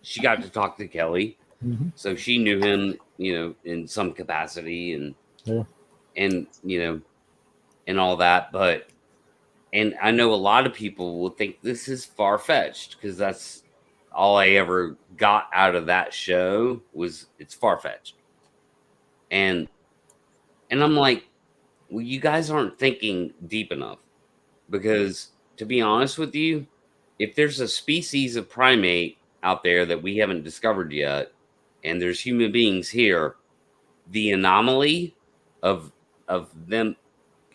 she got to talk to Kelly. Mm-hmm. So she knew him, in some capacity and and all that, and I know a lot of people will think this is far-fetched because that's all I ever got out of that show was it's far-fetched. And I'm like, well, you guys aren't thinking deep enough, because to be honest with you, if there's a species of primate out there that we haven't discovered yet, and there's human beings here, the anomaly of them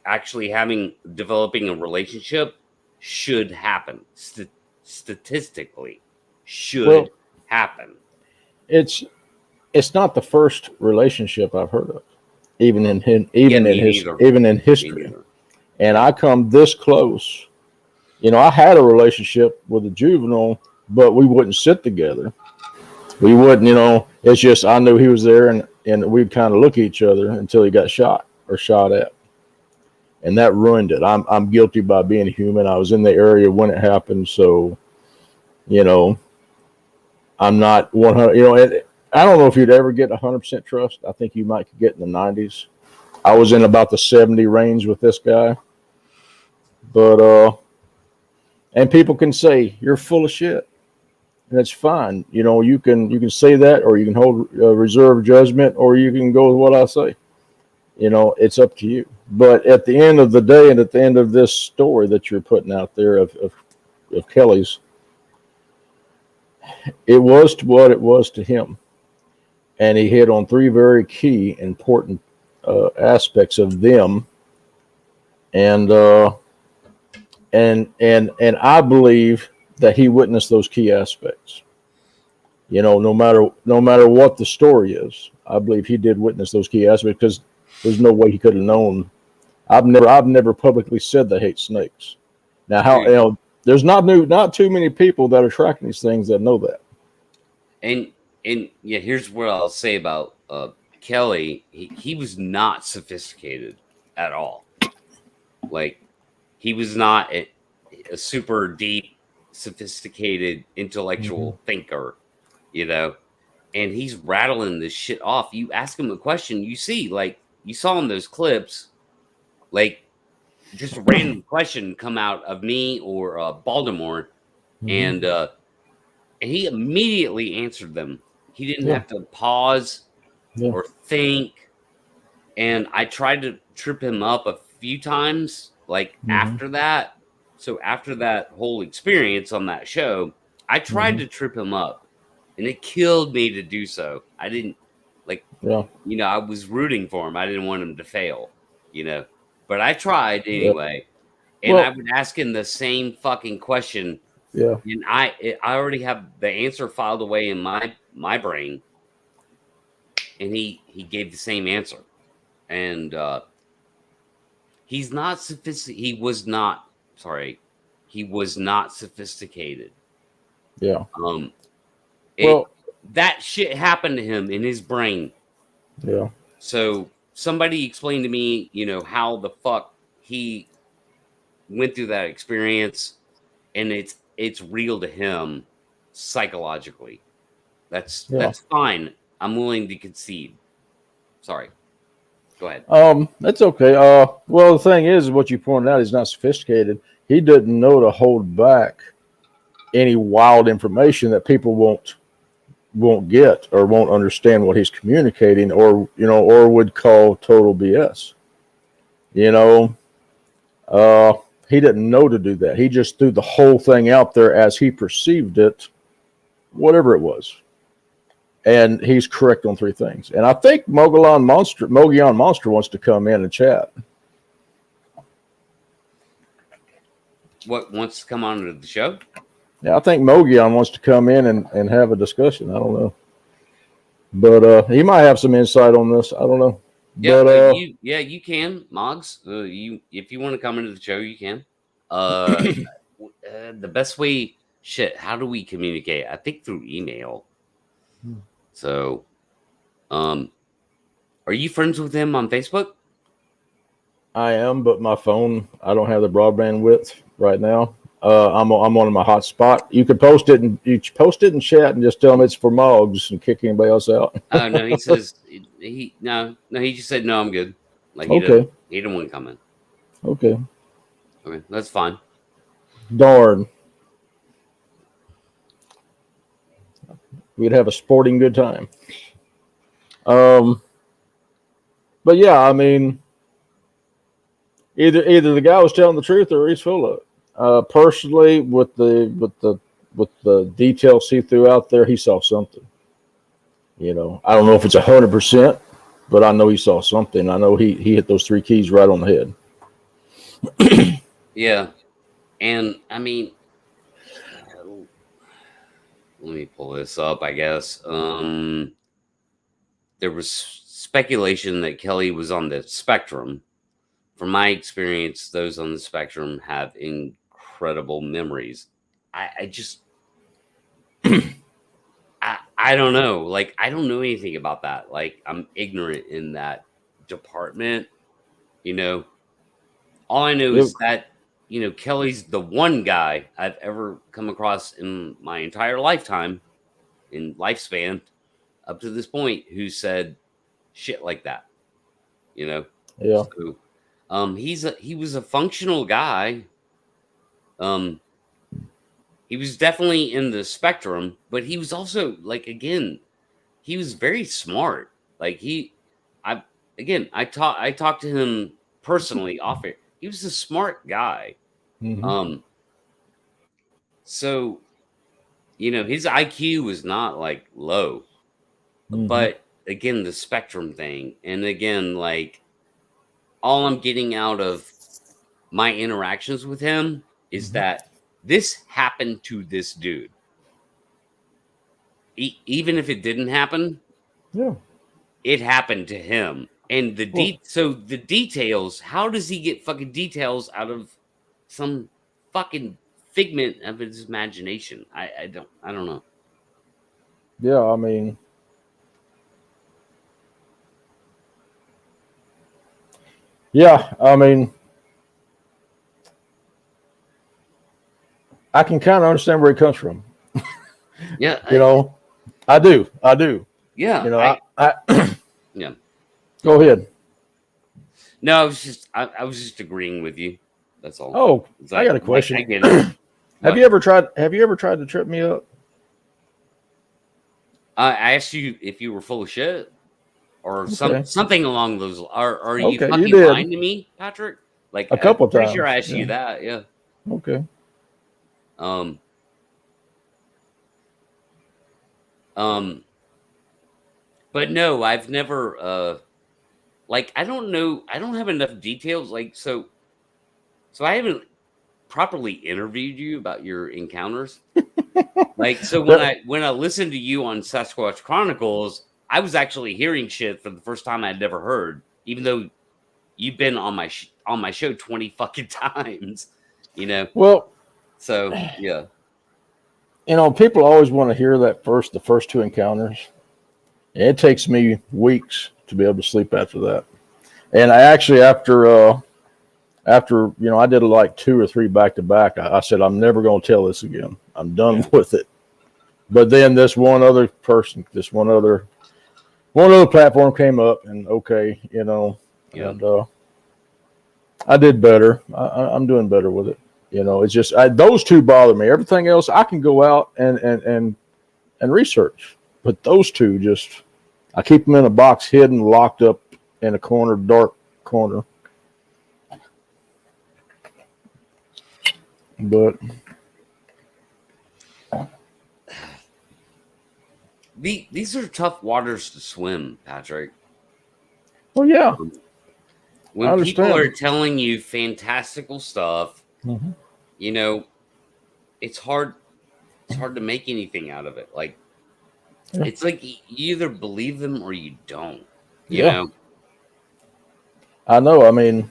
actually developing a relationship should happen. Statistically, should happen. It's not the first relationship I've heard of, even in history. And I come this close. I had a relationship with a juvenile, but we wouldn't sit together. We wouldn't, it's just I knew he was there, and we'd kind of look at each other until he got shot or shot at. and that ruined it. I'm guilty by being human. I was in the area when it happened, so I'm not 100. And I don't know if you'd ever get 100% trust. I think you might get in the 90s. I was in about the 70 range with this guy, but and people can say you're full of shit, and it's fine. You can say that, or you can hold reserve judgment, or you can go with what I say. It's up to you. But at the end of the day, and at the end of this story that you're putting out there of Kelly's, it was to what it was to him, and he hit on three very key, important aspects of them, and I believe that he witnessed those key aspects. No matter what the story is, I believe he did witness those key aspects, because there's no way he could have known. I've never publicly said they hate snakes. Now, there's not too many people that are tracking these things that know that. And yeah, here's what I'll say about Kelly. He was not sophisticated at all. Like, he was not a super deep, sophisticated, intellectual thinker, and he's rattling this shit off. You ask him a question, you see, like, you saw in those clips, like, just a random question come out of me or Baltimore, and he immediately answered them. He didn't have to pause or think. And I tried to trip him up a few times, like after that. So after that whole experience on that show, I tried to trip him up, and it killed me to do so. I didn't I was rooting for him. I didn't want him to fail, but I tried anyway. And I would ask him the same fucking question. Yeah. And I already have the answer filed away in my brain. And he gave the same answer. And he's not sophisticated. He was not sophisticated. Yeah. That shit happened to him in his brain. Yeah. So somebody explained to me, how the fuck he went through that experience, and it's real to him psychologically. That's fine. I'm willing to concede. Sorry. Go ahead. That's okay. Well, the thing is, what you pointed out, he's not sophisticated. He didn't know to hold back any wild information that people won't get or won't understand what he's communicating, or would call total BS. He didn't know to do that. He just threw the whole thing out there as he perceived it, whatever it was. And he's correct on three things. And I think Mogollon Monster wants to come in and chat. What, wants to come on to the show? Yeah, I think Mogollon wants to come in and have a discussion. I don't know. But he might have some insight on this. I don't know. Yeah, but, you can, Moggs. If you want to come into the show, you can. The best way, how do we communicate? I think through email. So, are you friends with him on Facebook? I am, but my phone, I don't have the broadband width right now. I'm on my hotspot. You could post it in chat and just tell him it's for Moggs and kick anybody else out. Oh no, he says he just said no, I'm good. Like he didn't want to come in. Okay, that's fine. Darn. We'd have a sporting good time. But yeah, I mean, either the guy was telling the truth or he's full of it. Personally, with the details he threw out there, he saw something. I don't know if it's 100%, but I know he saw something. I know he hit those three keys right on the head. Yeah, and I mean, let me pull this up. I guess there was speculation that Kelly was on the spectrum. From my experience, those on the spectrum have incredible memories. I just, I don't know. Like, I don't know anything about that. Like, I'm ignorant in that department, All I know It- is that, Kelly's the one guy I've ever come across in my entire lifetime, in lifespan, up to this point, who said shit like that. yeah. So, he was a functional guy. He was definitely in the spectrum, but he was also, like, again, he was very smart. Like, I talked to him personally off it. He was a smart guy. Mhm. So, his IQ was not like low, Mhm. but again, the spectrum thing. And again, like, all I'm getting out of my interactions with him is that this happened to this dude. Even if it didn't happen, Yeah. it happened to him. And so the details, how does he get fucking details out of some fucking figment of his imagination? I don't know. Yeah, I mean, I can kind of understand where he comes from. Yeah, I do. yeah, yeah. Go ahead. No, I was just agreeing with you. That's all. Oh, It's I got a question. I get it. Have you ever tried to trip me up? I asked you if you were full of shit or Okay. something along those. Are you Okay, you fucking did. lying to me, Patrick? Like, A couple I'm pretty sure times, I asked you yeah. that. Yeah. Okay. But no, I've never. Like, I don't know. I don't have enough details. Like, so I haven't properly interviewed you about your encounters. Like, so when I listened to you on Sasquatch Chronicles, I was actually hearing shit for the first time I'd never heard, even though you've been on my show 20 fucking times. Well, So yeah, people always want to hear the first two encounters. And it takes me weeks to be able to sleep after that. And I actually, after I did like 2 or 3 back to back, I said, I'm never going to tell this again. I'm done with it. But then this one other platform came up, and and I did better. I'm doing better with it. It's just those two bother me. Everything else I can go out and research, but those two just I keep them in a box, hidden, locked up in a corner, dark corner. But these are tough waters to swim, Patrick. well, yeah, When I people understand. are telling you fantastical stuff, Mhm. It's hard. It's hard to make anything out of it. Like, Yeah. it's like you either believe them or you don't. Yeah. I know. I mean,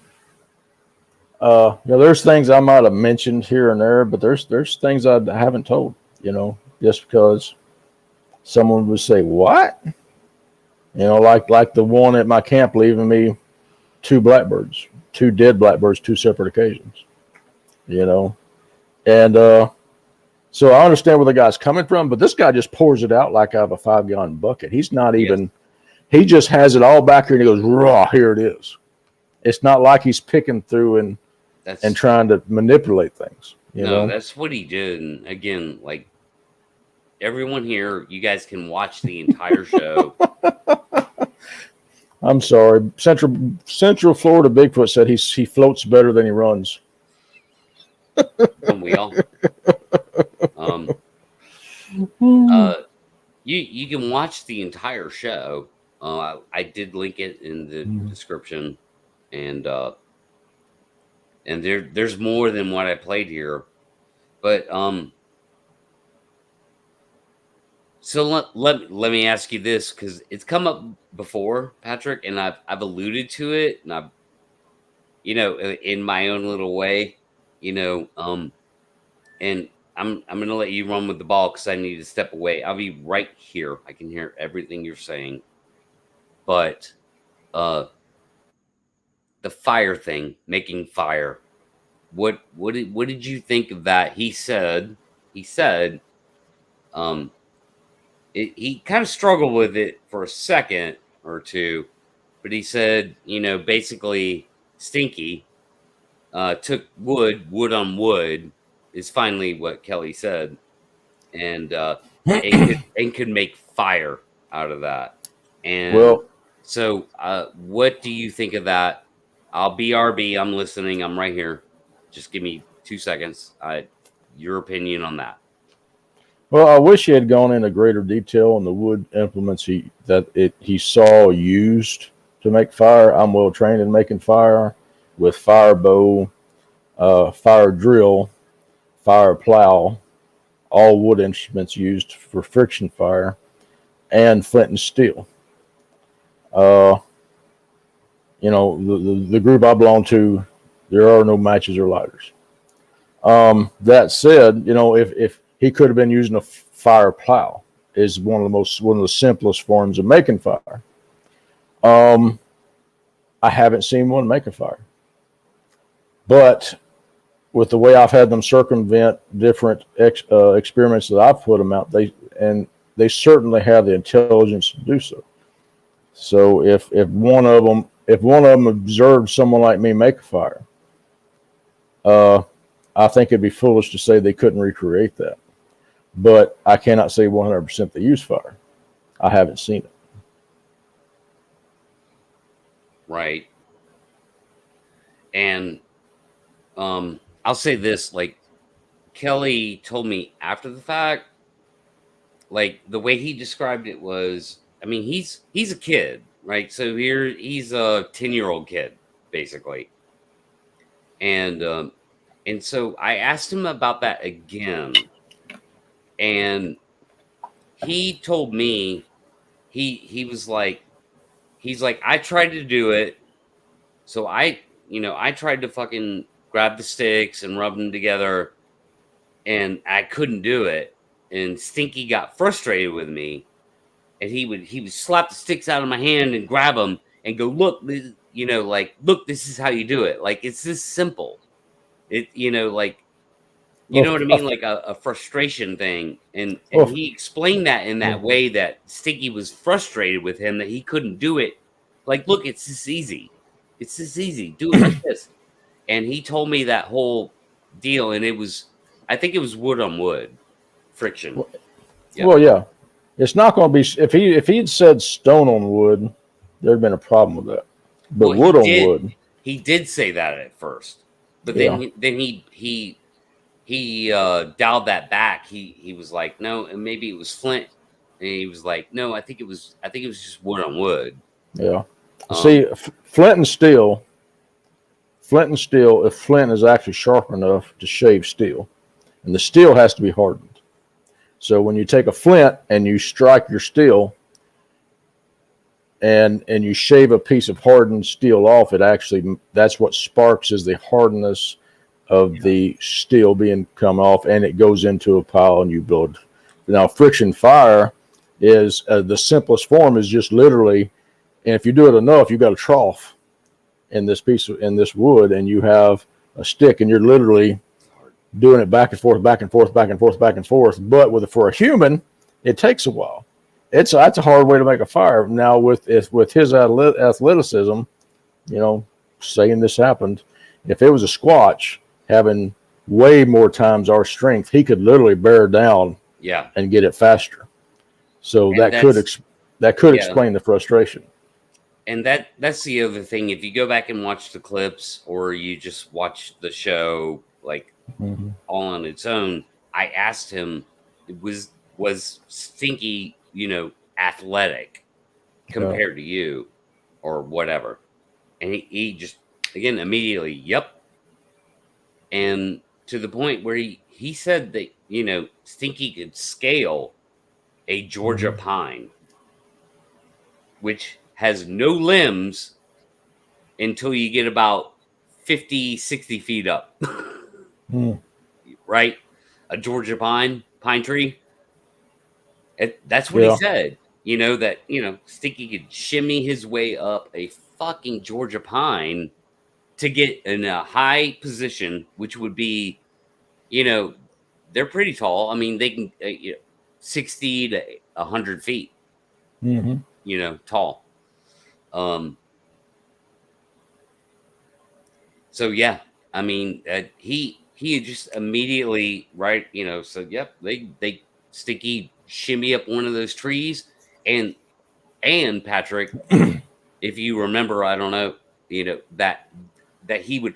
there's things I might have mentioned here and there, but there's things I haven't told. Just because someone would say, "What?" Like the one at my camp leaving me 2 blackbirds, 2 dead blackbirds, 2 separate occasions. And so I understand where the guy's coming from, but this guy just pours it out like out of a 5-gallon bucket. He's not even. He just has it all back here and he goes, "Raw, here it is." It's not like he's picking through and trying to manipulate things. That's what he did. And again, like, everyone here, you guys can watch the entire show. I'm sorry. Central Florida Bigfoot said he floats better than he runs. Don't we all? You can watch the entire show. I did link it in the description, and there's more than what I played here, but so let me ask you this, because it's come up before, Patrick, and I've alluded to it, and I've in my own little way, and I'm gonna let you run with the ball because I need to step away. I'll be right here. I can hear everything you're saying, but the fire thing, making fire. What did you think of that? He said he kind of struggled with it for a second or two, but he said, basically Stinky took wood on wood is finally what Kelly said, and could make fire out of that. And Well, so what do you think of that? I'll BRB. I'm listening. I'm right here. Just give me 2 seconds. Your opinion on that? well, I wish he had gone into greater detail on the wood implements he saw used to make fire. I'm well trained in making fire with fire bow, fire drill, fire plow, all wood instruments used for friction fire, and flint and steel. The group I belong to, there are no matches or lighters. That said, if he could have been using a fire plow, is one of the simplest forms of making fire. I haven't seen one make a fire, but with the way I've had them circumvent different experiments that I've put them out, they certainly have the intelligence to do so. So if one of them observed someone like me make a fire, I think it'd be foolish to say they couldn't recreate that. But I cannot say 100% they use fire. I haven't seen it. Right. And I'll say this, like Kelly told me after the fact, like the way he described it was, I mean, he's a kid, right? So here he's a 10-year-old kid, basically. And so I asked him about that again. And he told me he's like, I tried to do it. So I tried to fucking grab the sticks and rub them together, and I couldn't do it. And Stinky got frustrated with me, and he would slap the sticks out of my hand and grab them and go, look, look, this is how you do it. Like, it's this simple. It, know what I mean? Like a frustration thing. And he explained that in that way that Stinky was frustrated with him that he couldn't do it. Like, look, it's this easy. It's this easy. Do it like this. And he told me that whole deal, and I think it was wood on wood friction. Yeah. Well, yeah, it's not going to be. If he had said stone on wood, there'd been a problem with that. But wood on wood, he did say that at first, but then he dialed that back. He was like, no, and maybe it was flint, and he was like, no, I think it was just wood on wood. Yeah. See, flint and steel. If flint is actually sharp enough to shave steel, and the steel has to be hardened. So when you take a flint and you strike your steel, and you shave a piece of hardened steel off, that's what sparks is the hardness of the steel being come off, and it goes into a pile and you build. Now, friction fire is the simplest form is just literally, and if you do it enough, you got a trough in this wood, and you have a stick, and you're literally doing it back and forth, back and forth, back and forth, back and forth. But for a human, it takes a while. That's a hard way to make a fire. Now with his athleticism, saying this happened, if it was a Squatch having way more times our strength, he could literally bear down, and get it faster. So and that could explain the frustration. And that's the other thing. If you go back and watch the clips, or you just watch the show like all on its own, I asked him, was Stinky, athletic compared to you or whatever? And he just, again, immediately, yep. And to the point where he said that, Stinky could scale a Georgia pine, which has no limbs until you get about 50, 60 feet up. Right? A Georgia pine tree. That's what he said. That, Stinky could shimmy his way up a fucking Georgia pine to get in a high position, which would be, they're pretty tall. I mean, they can 60 to 100 feet, Mm-hmm. Tall. So yeah, I mean, he just immediately said, yep, they Stinky shimmy up one of those trees, and Patrick, if you remember, I don't know, that he would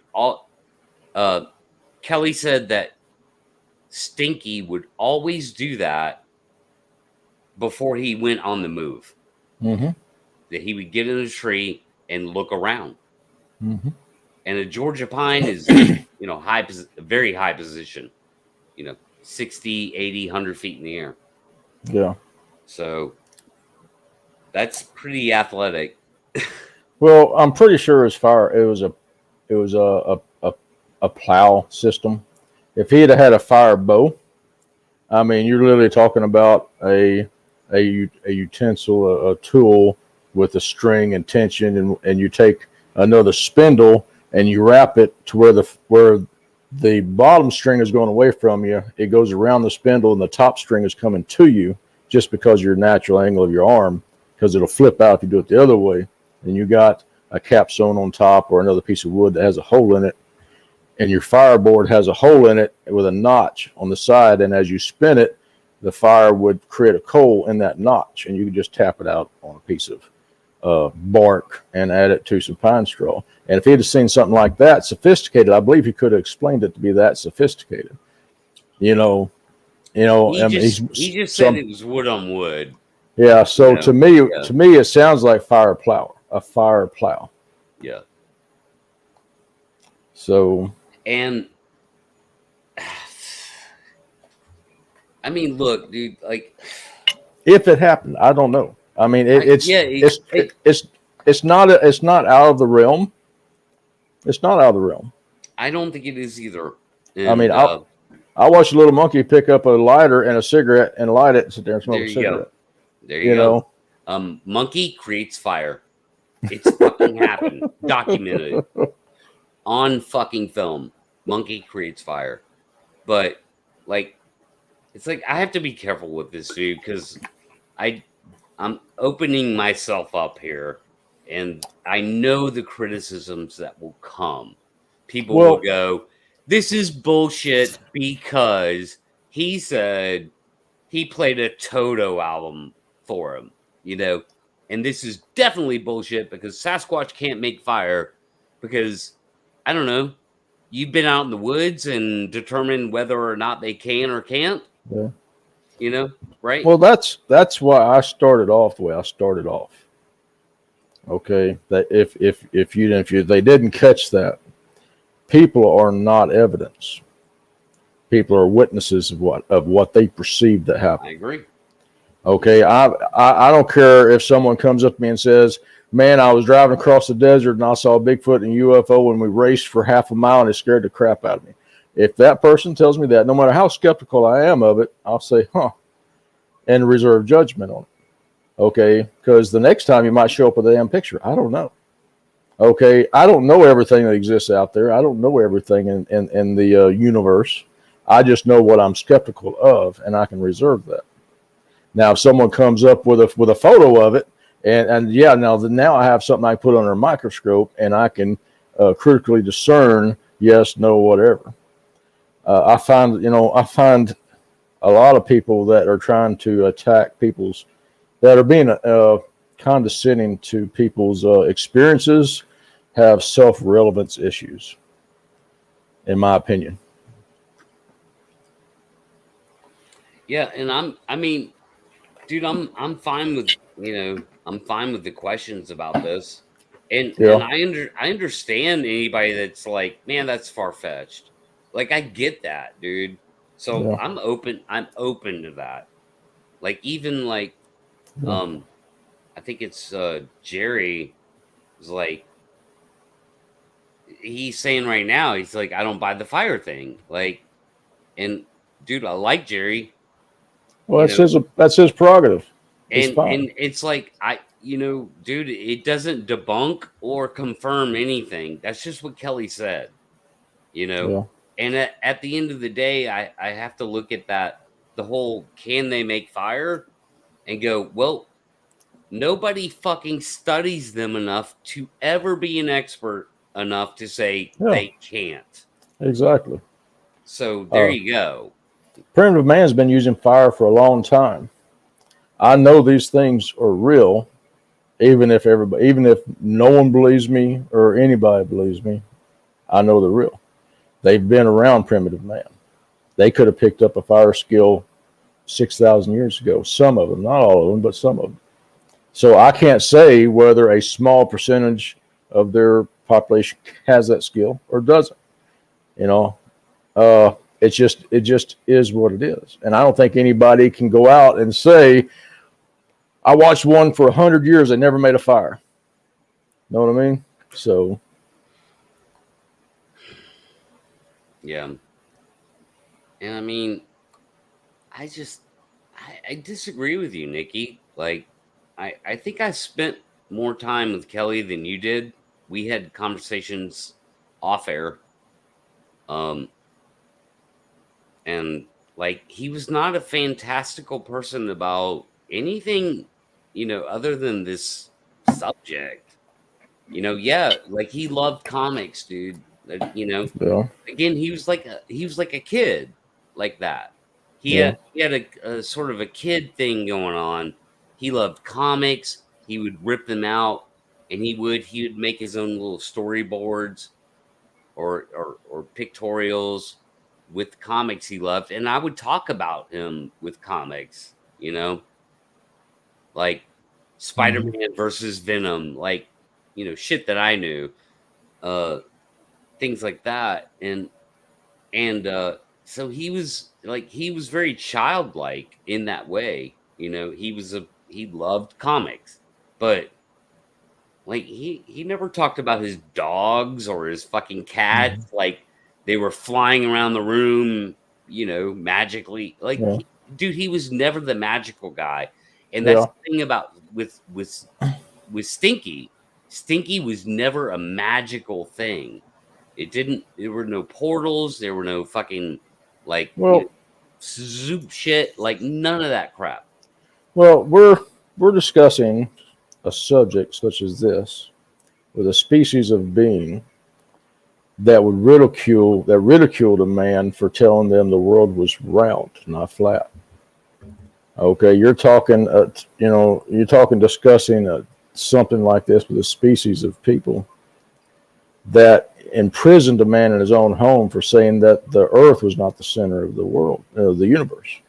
Kelly said that Stinky would always do that before he went on the move. Mm-hmm. That he would get in a tree and look around. Mm-hmm. And a Georgia pine is, very high position, 60, 80, 100 feet in the air. Yeah. So that's pretty athletic. Well, I'm pretty sure it was a plow system. If he had a fire bow, I mean, you're literally talking about a utensil, a tool with a string and tension, and you take another spindle and you wrap it to where the bottom string is going away from you. It goes around the spindle, and the top string is coming to you just because of your natural angle of your arm, because it'll flip out if you do it the other way. And you got a capstone on top or another piece of wood that has a hole in it, and your fireboard has a hole in it with a notch on the side, and as you spin it, the fire would create a coal in that notch, and you could just tap it out on a piece of bark and add it to some pine straw. And if he'd have seen something like that sophisticated, I believe he could have explained it to be that sophisticated. He just said it was wood on wood. Yeah. So to me, it sounds like a fire plow. Yeah. So. And I mean, look, dude, like, if it happened, I don't know. I mean, it's not out of the realm. It's not out of the realm. I don't think it is either. And, I mean, I watched a little monkey pick up a lighter and a cigarette and light it and sit there and smoke a cigarette. There you go. Monkey creates fire. It's fucking happened. Documented on fucking film. Monkey creates fire. But like, it's like I have to be careful with this, dude, because I'm opening myself up here, and I know the criticisms that will come. People will go, this is bullshit because he said he played a Toto album for him, and this is definitely bullshit because Sasquatch can't make fire because, I don't know, you've been out in the woods and determined whether or not they can or can't. Yeah. Right? Well, that's why I started off the way I started off. Okay, that if they didn't catch that, people are not evidence. People are witnesses of what they perceive that happened. I agree. Okay, I don't care if someone comes up to me and says, "Man, I was driving across the desert and I saw a Bigfoot and a UFO and we raced for half a mile and it scared the crap out of me." If that person tells me that, no matter how skeptical I am of it, I'll say, "Huh," and reserve judgment on it. Okay, because the next time you might show up with a damn picture. I don't know. Okay, I don't know everything that exists out there. I don't know everything in the universe. I just know what I'm skeptical of, and I can reserve that. Now, if someone comes up with a photo of it, and now I have something I can put under a microscope, and I can critically discern yes, no, whatever. I find a lot of people that are trying to attack that are being condescending to people's experiences have self-relevance issues, in my opinion. Yeah, and I'm fine with I'm fine with the questions about this, and I understand anybody that's like, man, that's far-fetched. Like, I get that, dude. So I'm open to that. Like, even like, I think it's Jerry is like, he's saying right now, he's like, I don't buy the fire thing. Like, and dude, I like Jerry. Well, that's his prerogative. And it's like, dude, it doesn't debunk or confirm anything. That's just what Kelly said. Yeah. And at the end of the day, I have to look at that, the whole can they make fire, and go, well, nobody fucking studies them enough to ever be an expert enough to say Yeah. they can't. Exactly. So there you go. Primitive man's been using fire for a long time. I know these things are real, even if no one believes me or anybody believes me. I know they're real. They've been around primitive man. They could have picked up a fire skill 6,000 years ago. Some of them, not all of them, but some of them. So I can't say whether a small percentage of their population has that skill or doesn't. It just is what it is. And I don't think anybody can go out and say, I watched one for 100 years that never made a fire. Know what I mean? So. Yeah. And I mean, I disagree with you, Nikki. Like, I think I spent more time with Kelly than you did. We had conversations off air. And like, he was not a fantastical person about anything, other than this subject. Yeah, like he loved comics, dude. Yeah. Again, he was like a kid like that. He had a sort of a kid thing going on. He loved comics. He would rip them out, and he would make his own little storyboards or pictorials with comics he loved, and I would talk about him with comics, like Spider-Man versus Venom, like shit that I knew, things like that, and so he was very childlike in that way. He loved comics, but like he never talked about his dogs or his fucking cats, like they were flying around the room, magically. Like, dude, he was never the magical guy, and that's the thing about with Stinky. Stinky was never a magical thing. There were no portals. There were no fucking zoop shit. Like none of that crap. Well, we're discussing a subject such as this with a species of being that would ridiculed a man for telling them the world was round, not flat. Okay, you're talking, discussing something like this with a species of people that imprisoned a man in his own home for saying that the earth was not the center of the world, the universe.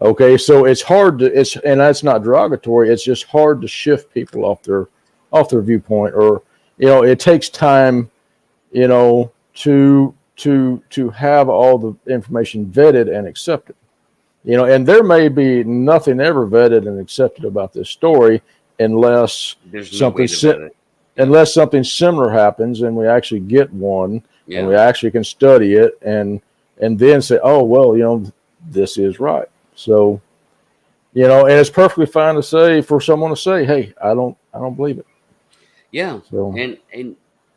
Okay, so it's hard and that's not derogatory. It's just hard to shift people off their viewpoint, or it takes time, to have all the information vetted and accepted. And there may be nothing ever vetted and accepted about this story unless something similar happens and we actually get one and we actually can study it and then say, oh, well, this is right. So, and it's perfectly fine for someone to say, hey, I don't believe it. Yeah. So, and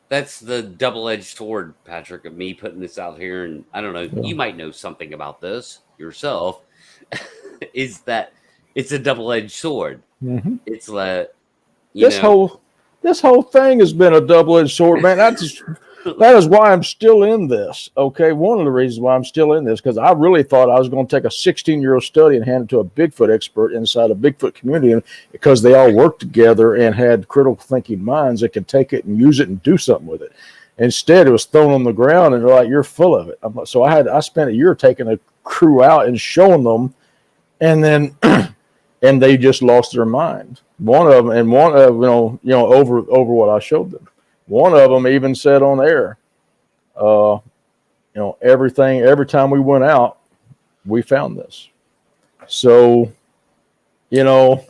that's the double-edged sword, Patrick, of me putting this out here. And I don't know, you might know something about this yourself, is that it's a double-edged sword. Mm-hmm. It's like, this whole thing has been a double-edged sword, man. That is why I'm still in this. Okay, one of the reasons why I'm still in this, because I really thought I was going to take a 16-year-old study and hand it to a Bigfoot expert inside a Bigfoot community, because they all worked together and had critical thinking minds that could take it and use it and do something with it. Instead, it was thrown on the ground, and they're like, "You're full of it." So I spent a year taking a crew out and showing them, and then and they just lost their mind. One of them, over what I showed them. One of them even said on air, every time we went out, we found this. So, you talking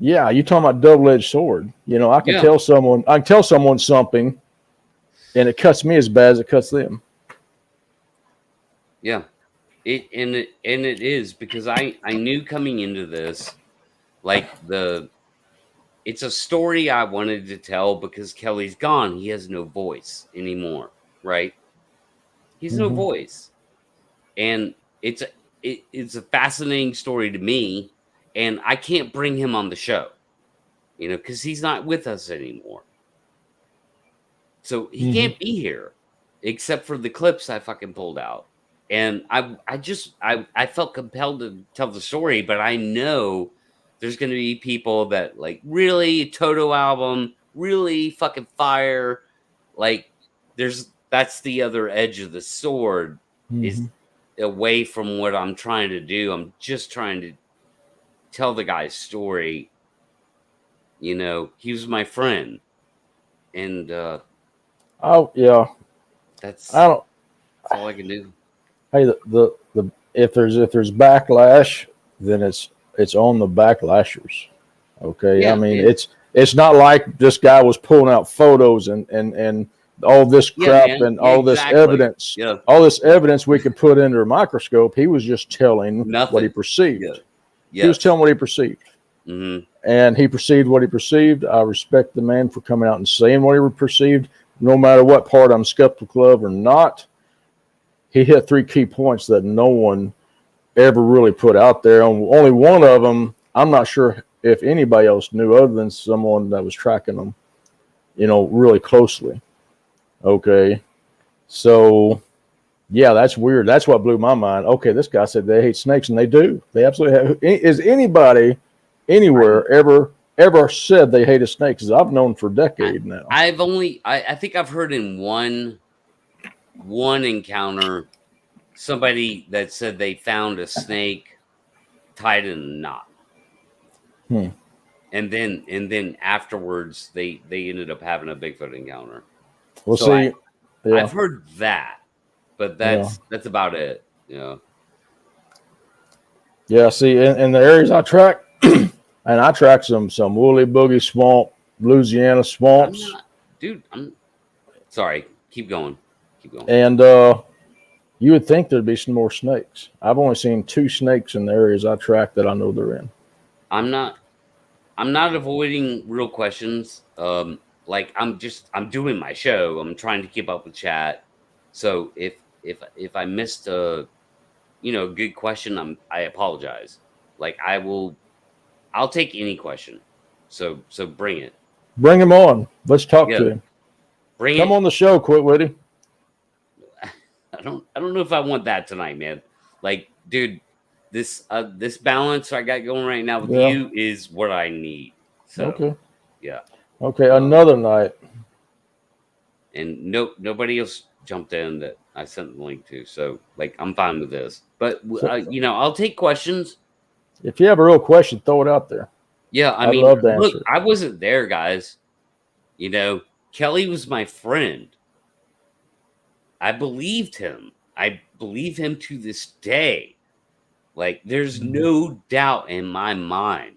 about double-edged sword. I can tell someone something, and it cuts me as bad as it cuts them. Yeah, it is, because I knew coming into this, like the it's a story I wanted to tell because Kelly's gone. He has no voice anymore, right? He's no voice, and it's a fascinating story to me, and I can't bring him on the show, because he's not with us anymore. So he can't be here, except for the clips I fucking pulled out. And I felt compelled to tell the story, but I know there's going to be people that like, really, Toto album, really fucking fire. Like, that's the other edge of the sword, is away from what I'm trying to do. I'm just trying to tell the guy's story. He was my friend, and oh yeah, that's I don't. all I can do. Hey, the if there's backlash, then it's on the backlashers. Okay, Yeah, I mean yeah. it's not like this guy was pulling out photos and all this crap man. and Yeah, all this exactly. evidence, Yeah. all this evidence we could put under a microscope. He was just telling what he Nothing. perceived. Yeah. He was telling what he perceived. And he perceived what he perceived. I respect the man for coming out and saying what he perceived, no matter what part I'm skeptical of or not. He hit 3 key points that no one ever really put out there. Only one of them, I'm not sure if anybody else knew other than someone that was tracking them, really closely. Okay. So, yeah, that's weird. That's what blew my mind. Okay, this guy said they hate snakes, and they do. They absolutely have. Is anybody anywhere ever said they hated snakes? As I've known for decades now. I think I've heard in one encounter somebody that said they found a snake tied in a knot. And then afterwards they ended up having a Bigfoot encounter. Well, So see, I've heard that, but that's about it. Yeah, see, in the areas I track, and I track some woolly boogie swamp, Louisiana swamps, I'm sorry. Keep going. and you would think there'd be some more snakes. I've only seen 2 snakes in the areas I track that I know they're in. I'm not avoiding real questions. Like I'm doing my show. I'm trying to keep up with chat. So if I missed a good question, I apologize. Like I'll take any question. So bring it. Bring him on. Let's talk to him. Come it. on the show, Quit Witty. I don't know if I want that tonight, man. Like, dude, this balance I got going right now with you is what I need. So okay. Yeah. Okay, another night. And nobody else jumped in that I sent the link to. So like I'm fine with this. But I'll take questions. If you have a real question, throw it out there. Yeah, I mean, love to answer look, it. I wasn't there, guys. Kelly was my friend. I believed him. I believe him to this day. Like, there's no doubt in my mind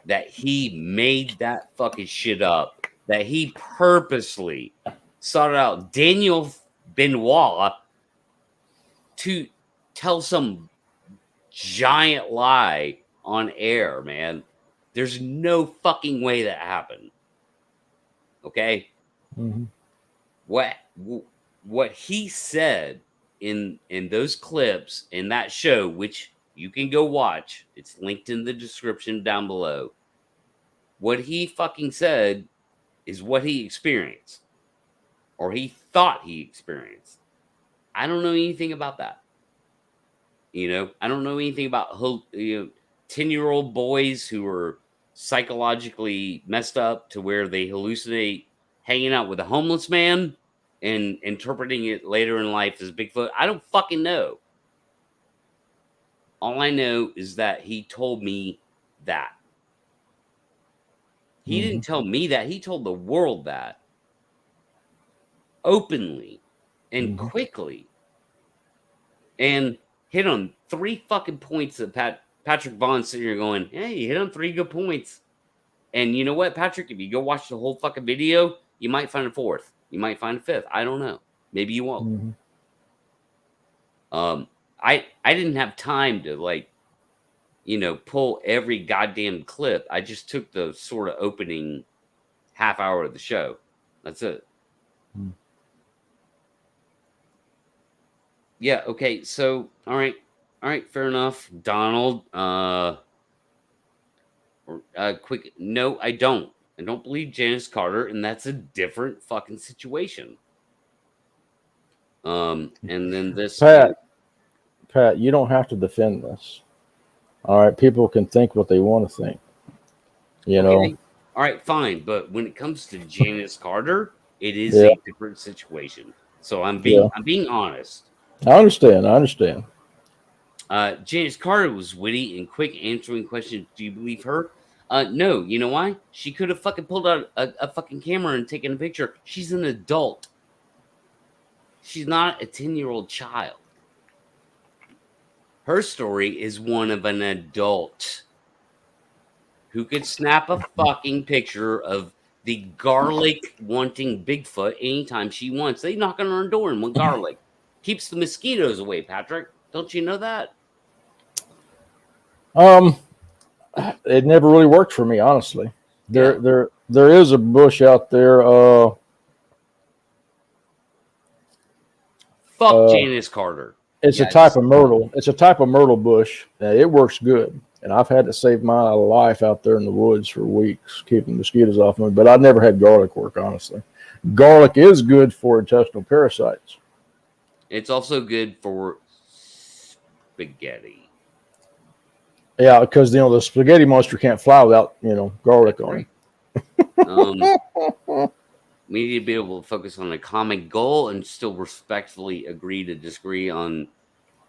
that he made that fucking shit up. That he purposely sought out Daniel Benoit to tell some giant lie on air, man. There's no fucking way that happened. Okay? What he said in those clips in that show, which you can go watch, it's linked in the description down below. What he fucking said is what he experienced, or he thought he experienced. I don't know anything about that. I don't know anything about 10-year-old boys who are psychologically messed up to where they hallucinate hanging out with a homeless man and interpreting it later in life as Bigfoot. I don't fucking know. All I know is that he told me that. He didn't tell me that. He told the world that. Openly and quickly. And hit on 3 fucking points that Patrick Vaughn's sitting here going, hey, you hit on 3 good points. And you know what, Patrick? If you go watch the whole fucking video, you might find a 4th. You might find a 5th. I don't know. Maybe you won't. I didn't have time to pull every goddamn clip. I just took the sort of opening half hour of the show. That's it. Yeah, okay. So, all right, fair enough. Donald, quick. No, I don't. I don't believe Janice Carter, and that's a different fucking situation. And then this Pat, you don't have to defend this. All right, people can think what they want to think. You know. All right, fine. But when it comes to Janice Carter, it is Yeah. a different situation. So I'm being honest. I understand. Janice Carter was witty and quick answering questions. Do you believe her? No. You know why? She could have fucking pulled out a fucking camera and taken a picture. She's an adult. She's not a 10-year-old child. Her story is one of an adult who could snap a fucking picture of the garlic wanting Bigfoot anytime she wants. They knock on her door and want garlic. Keeps the mosquitoes away, Patrick. Don't you know that? It never really worked for me, honestly. There is a bush out there. Fuck Janice Carter. It's a type of myrtle. It's a type of myrtle bush. It works good, and I've had to save my life out there in the woods for weeks, keeping mosquitoes off me. But I never had garlic work, honestly. Garlic is good for intestinal parasites. It's also good for spaghetti. Yeah, because the spaghetti monster can't fly without garlic on it. We need to be able to focus on a common goal and still respectfully agree to disagree on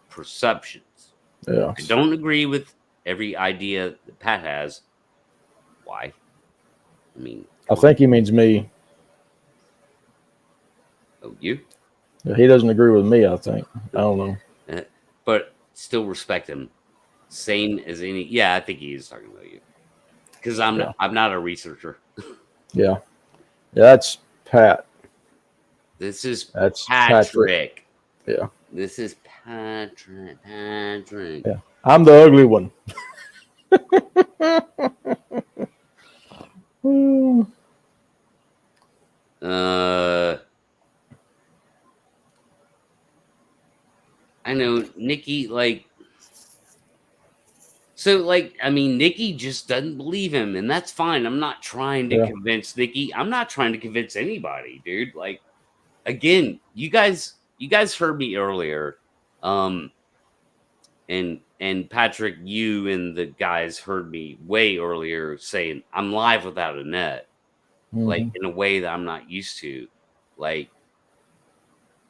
perceptions. Yeah, I don't agree with every idea that Pat has. Why? I mean, I think he means me. Oh, you? He doesn't agree with me. I think. I don't know. But still respect him. Same as any. Yeah, I think he is talking about you. Because I'm not a researcher. Yeah, that's Pat. That's Patrick. Yeah. This is Patrick. Yeah. I'm the ugly one. I know Nikki, Nikki just doesn't believe him, and that's fine. I'm not trying to convince Nikki. I'm not trying to convince anybody, dude. Again, you guys heard me earlier. And Patrick, you and the guys heard me way earlier saying I'm live without a net, in a way that I'm not used to.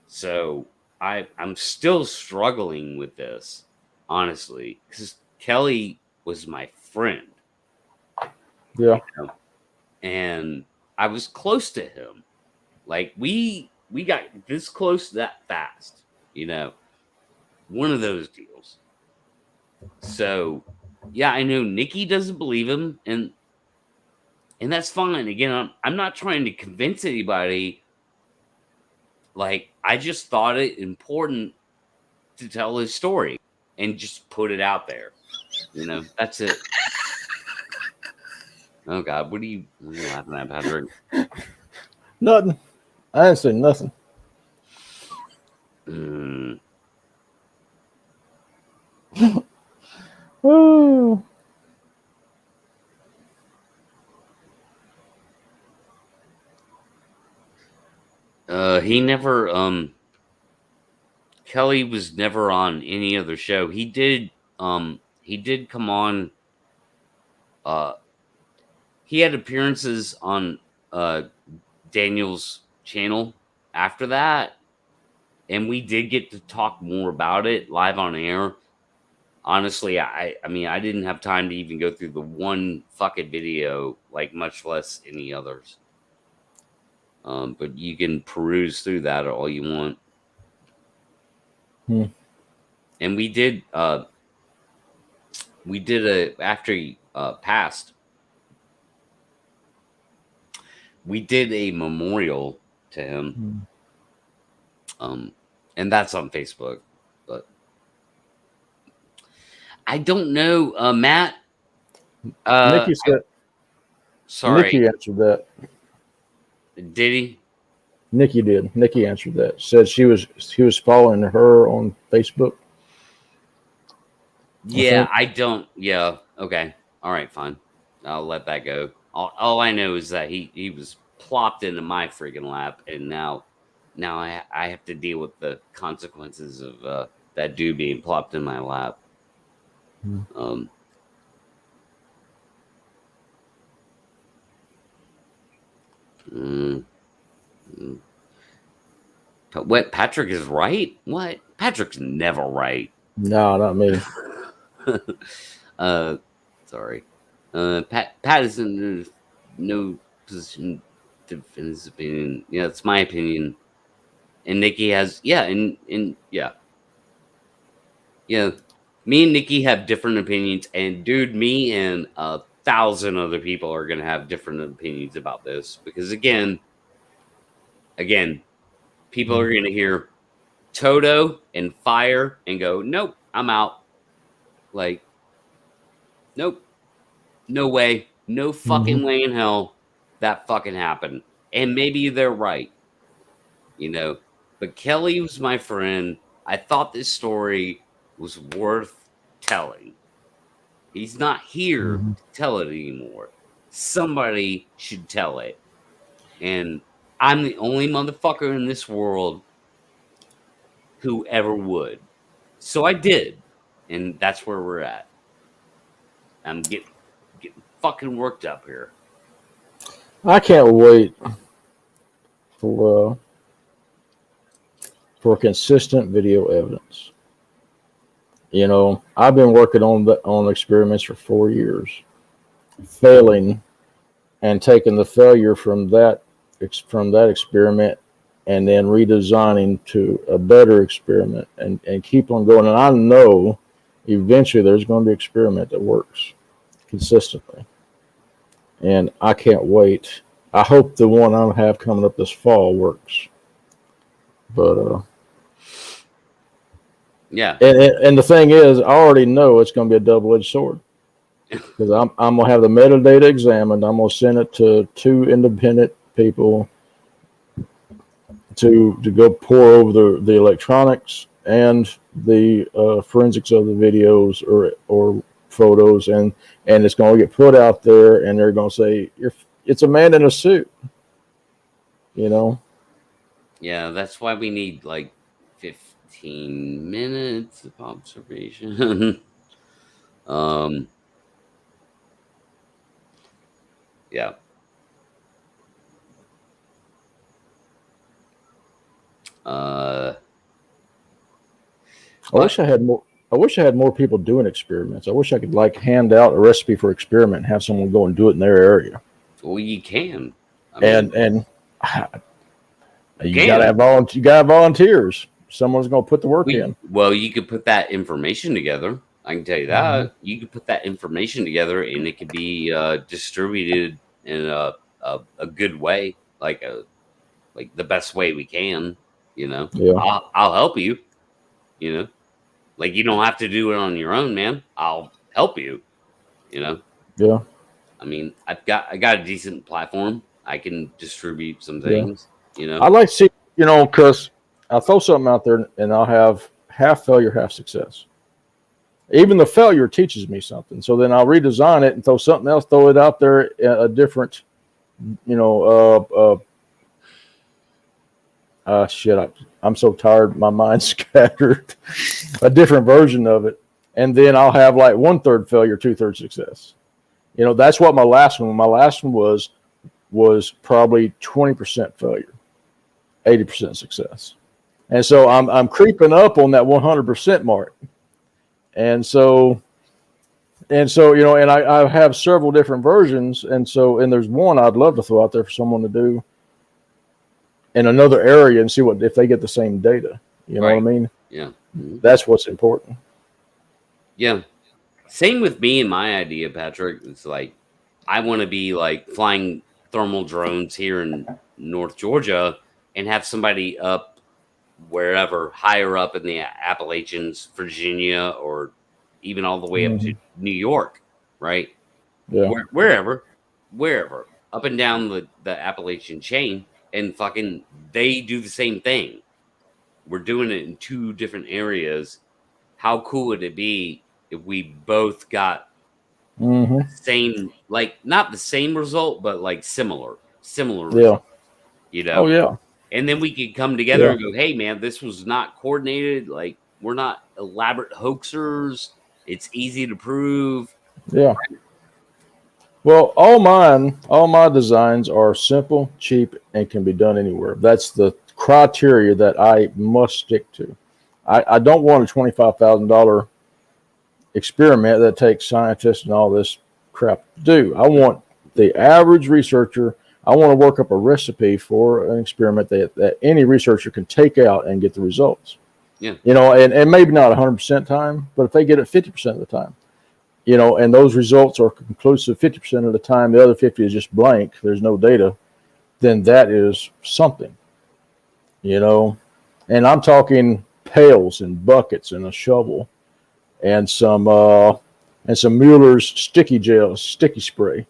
So I'm still struggling with this, honestly, because Kelly was my friend. Yeah. And I was close to him. We got this close that fast, one of those deals. So, yeah, I know Nikki doesn't believe him, and that's fine. Again, I'm not trying to convince anybody. I just thought it important to tell his story and just put it out there. That's it. Oh God, what are you laughing at, Patrick? Nothing. I didn't say nothing. Woo. He never Kelly was never on any other show. He did come on he had appearances on Daniel's channel after that, and we did get to talk more about it live on air. Honestly, I mean, I didn't have time to even go through the one fucking video, much less any others. But you can peruse through that all you want. And we did after he passed, we did a memorial to him. And that's on Facebook. But I don't know, Matt. Nikki said. Sorry, Nikki answered that. did he? Nikki did. Nikki answered that. Said he was following her on Facebook. Yeah, I don't. Yeah, okay, all right, fine. I'll let that go. All I know is that he was plopped into my freaking lap, and now I have to deal with the consequences of that dude being plopped in my lap. Um. mm, mm. But what? Patrick is right? What? Patrick's never right. No, not me. Sorry. Pat is in no position to defend his opinion. Yeah, it's my opinion. And Nikki has, yeah. Me and Nikki have different opinions, and dude, me and 1,000 other people are gonna have different opinions about this because again, people are gonna hear Toto and fire and go, nope, I'm out. Like, nope, no way, no fucking way in hell that fucking happened. And maybe they're right, you know. But Kelly was my friend. I thought this story was worth telling. He's not here to tell it anymore. Somebody should tell it. And I'm the only motherfucker in this world who ever would. So I did. And that's where we're at. I'm getting fucking worked up here. I can't wait for consistent video evidence. You know, I've been working on experiments for 4 years, failing and taking the failure from that experiment and then redesigning to a better experiment and keep on going. And I know eventually there's going to be an experiment that works consistently. And I can't wait. I hope the one I have coming up this fall works. But yeah. And the thing is, I already know it's going to be a double-edged sword because I'm going to have the metadata examined. I'm going to send it to 2 independent people to go pour over the electronics and the forensics of the videos or photos, and it's going to get put out there, and they're going to say it's a man in a suit, you know. Yeah, that's why we need like 15 minutes of observation. Yeah. I wish I had more people doing experiments. I wish I could like hand out a recipe for experiment and have someone go and do it in their area. Well, you can. And you gotta have volunteers. Someone's gonna put the work in. Well, you could put that information together. I can tell you that. You could put that information together, and it could be distributed in a good way, like the best way we can. You know, Yeah. I'll help you. You know, like you don't have to do it on your own, man. I'll help you. You know. Yeah. I mean, I got a decent platform. I can distribute some things. You know, I'd like to see, you know, because I'll throw something out there and I'll have half failure, half success. Even the failure teaches me something. So then I'll redesign it and throw something else, throw it out there, a different, you know, I'm so tired. My mind's scattered. A different version of it. And then I'll have like 1/3 failure, 2/3 success. You know, that's what my last one was probably 20% failure, 80% success. And so I'm creeping up on that 100% mark. And so, you know, and I have several different versions. And there's one I'd love to throw out there for someone to do in another area and see if they get the same data. You know what I mean? Yeah. That's what's important. Yeah. Same with me and my idea, Patrick. It's like, I want to be like flying thermal drones here in North Georgia and have somebody up wherever higher up in the Appalachians, Virginia, or even all the way up to New York, right? Yeah. Wherever, up and down the Appalachian chain, and fucking they do the same thing. We're doing it in two different areas. How cool would it be if we both got same, like not the same result, but like similar result, you know? Oh yeah. And then we could come together and go, hey man, this was not coordinated. Like we're not elaborate hoaxers. It's easy to prove. Yeah. Well, all my designs are simple, cheap, and can be done anywhere. That's the criteria that I must stick to. I don't want a $25,000 experiment that takes scientists and all this crap to do. I want the average researcher. I want to work up a recipe for an experiment that any researcher can take out and get the results. Yeah. You know, and maybe not 100% time, but if they get it 50% of the time, you know, and those results are conclusive 50% of the time, the other 50 is just blank, there's no data, then that is something, you know. And I'm talking pails and buckets and a shovel and some Mueller's sticky spray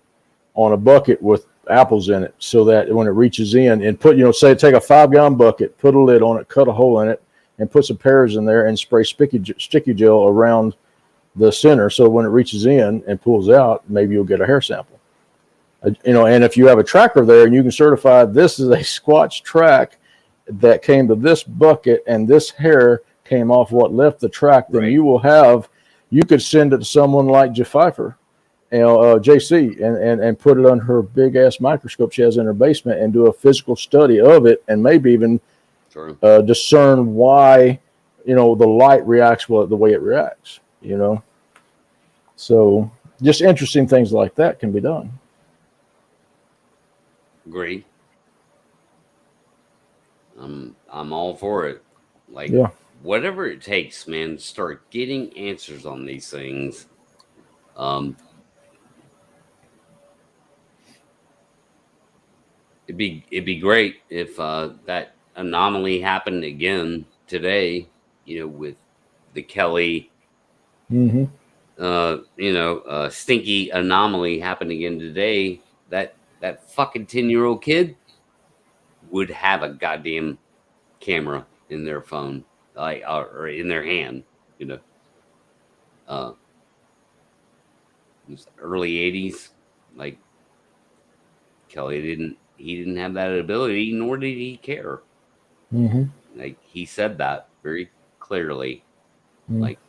on a bucket with apples in it, so that when it reaches in and put, you know, say take a 5-gallon bucket, put a lid on it, cut a hole in it, and put some pears in there and spray sticky gel around the center, so when it reaches in and pulls out, maybe you'll get a hair sample. You know, and if you have a tracker there and you can certify this is a Squatch track that came to this bucket and this hair came off what left the track, then you could send it to someone like Jeff Pfeiffer, you know, JC, and put it under her big ass microscope she has in her basement and do a physical study of it, and maybe even discern why, you know, the light reacts the way it reacts, you know. So just interesting things like that can be done. Agree. I'm all for it. Like, whatever it takes, man, start getting answers on these things. It'd be great if that anomaly happened again today, you know, with the Kelly, stinky anomaly happened again today. That fucking 10-year-old kid would have a goddamn camera in their phone, like, or in their hand, you know. It was early 80s. Like, Kelly didn't have that ability, nor did he care. Like, he said that very clearly. Like,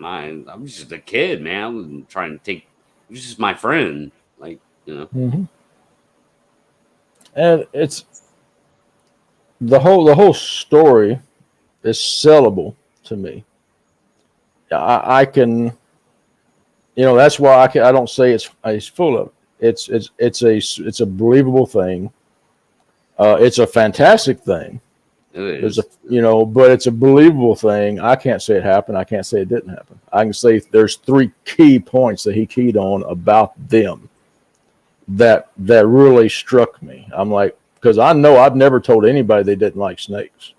I'm just a kid, man. I wasn't trying to take. It was just my friend, like, you know. And it's the whole story is sellable to me. I can, you know, that's why I don't say it's full of it. It's a believable thing. It's a fantastic thing. There's but it's a believable thing. I can't say it happened. I can't say it didn't happen. I can say there's 3 key points that he keyed on about them that really struck me. I'm like, because I know I've never told anybody they didn't like snakes.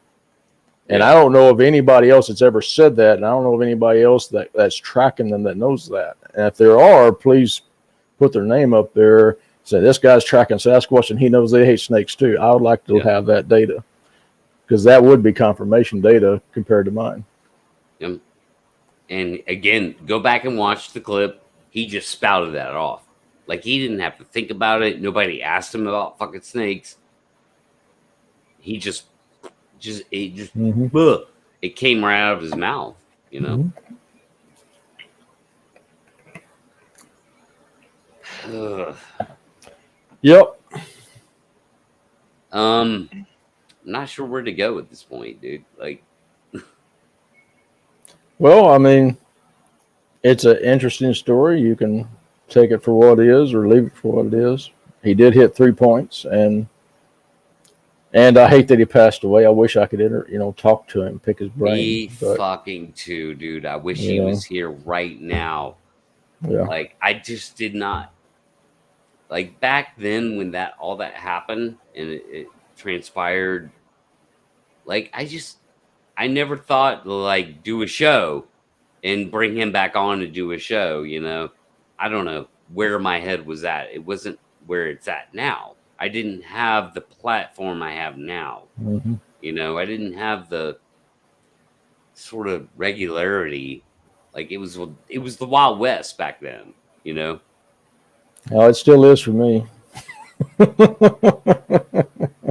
And I don't know of anybody else that's ever said that. And I don't know of anybody else that's tracking them that knows that. And if there are, please put their name up there. Say, this guy's tracking Sasquatch and he knows they hate snakes too. I would like to have that data, because that would be confirmation data compared to mine. And again, go back and watch the clip. He just spouted that off. Like, he didn't have to think about it. Nobody asked him about fucking snakes. He just it came right out of his mouth, you know. Yep. I'm not sure where to go at this point, dude. Like, well, I mean, it's an interesting story. You can take it for what it is or leave it for what it is. He did hit 3 points, and I hate that he passed away. I wish I could talk to him, pick his brain. Me fucking too, dude. I wish he was here right now. Yeah. Like, I just did not. Like, back then when all that happened and it transpired, like, I never thought to, like, do a show and bring him back on to do a show. You know, I don't know where my head was at. It wasn't where it's at now. I didn't have the platform I have now. Mm-hmm. You know, I didn't have the sort of regularity. Like it was the Wild West back then. You know. Oh, it still is for me.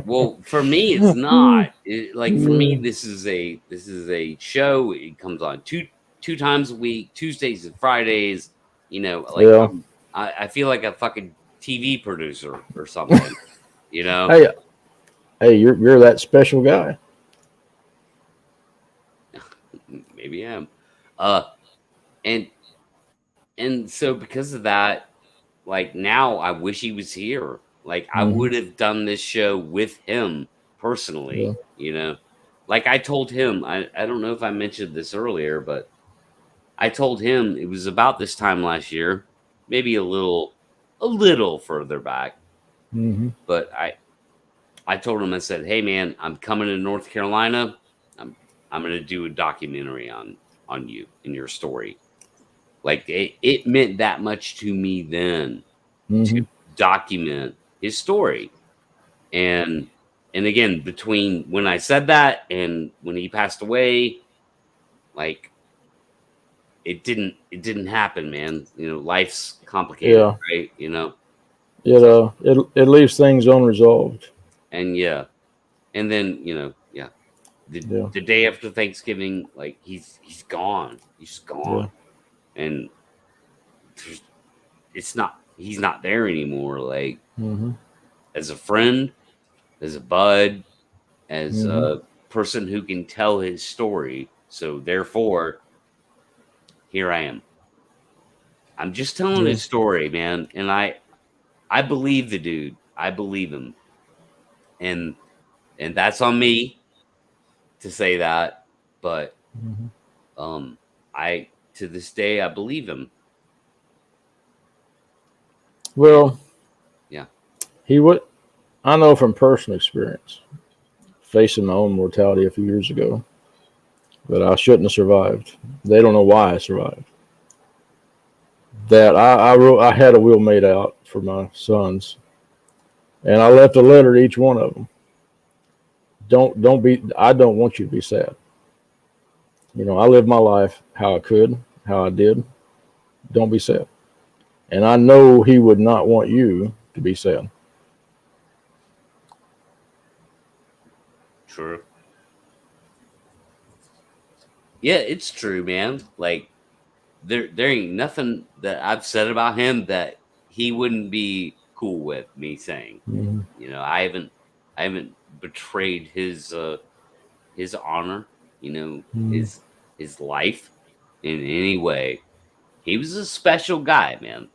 Well, for me, it's not. Like for me, this is a show. It comes on two times a week, Tuesdays and Fridays. You know, like Yeah. I feel like a fucking TV producer or something. You know, Hey, you're that special guy. maybe I am. And so because of that, like now, I wish he was here. Like I would have done this show with him personally. Yeah. You know, like I told him. I don't know if I mentioned this earlier, but I told him it was about this time last year, maybe a little further back. Mm-hmm. But I told him, I said, "Hey man, I'm coming to North Carolina. I'm going to do a documentary on you and your story." Like it meant that much to me then Mm-hmm. to document his story. And again, between when I said that and when he passed away, like it didn't happen, man. You know, life's complicated, Yeah. right? You know, It leaves things unresolved. and yeah, and then you know, yeah, the day after Thanksgiving, like he's gone, and he's not there anymore. Like Mm-hmm. as a friend, as a bud, as Mm-hmm. a person who can tell his story. So therefore, here I am. I'm just telling Yeah. his story, man, and I believe the dude. I believe him. And that's on me to say that, but Mm-hmm. I to this day I believe him. Well, Yeah. he would. I know from personal experience, facing my own mortality a few years ago, that I shouldn't have survived. They don't know why I survived. That I had a will made out for my sons, and I left a letter to each one of them. Don't be. I don't want you to be sad. You know, I lived my life how I could, how I did. Don't be sad. And I know he would not want you to be sad. True. Yeah, it's true, man. Like there ain't nothing that I've said about him that he wouldn't be cool with me saying. Mm-hmm. You know, I haven't betrayed his honor, you know, Mm-hmm. his life in any way. He was a special guy, man.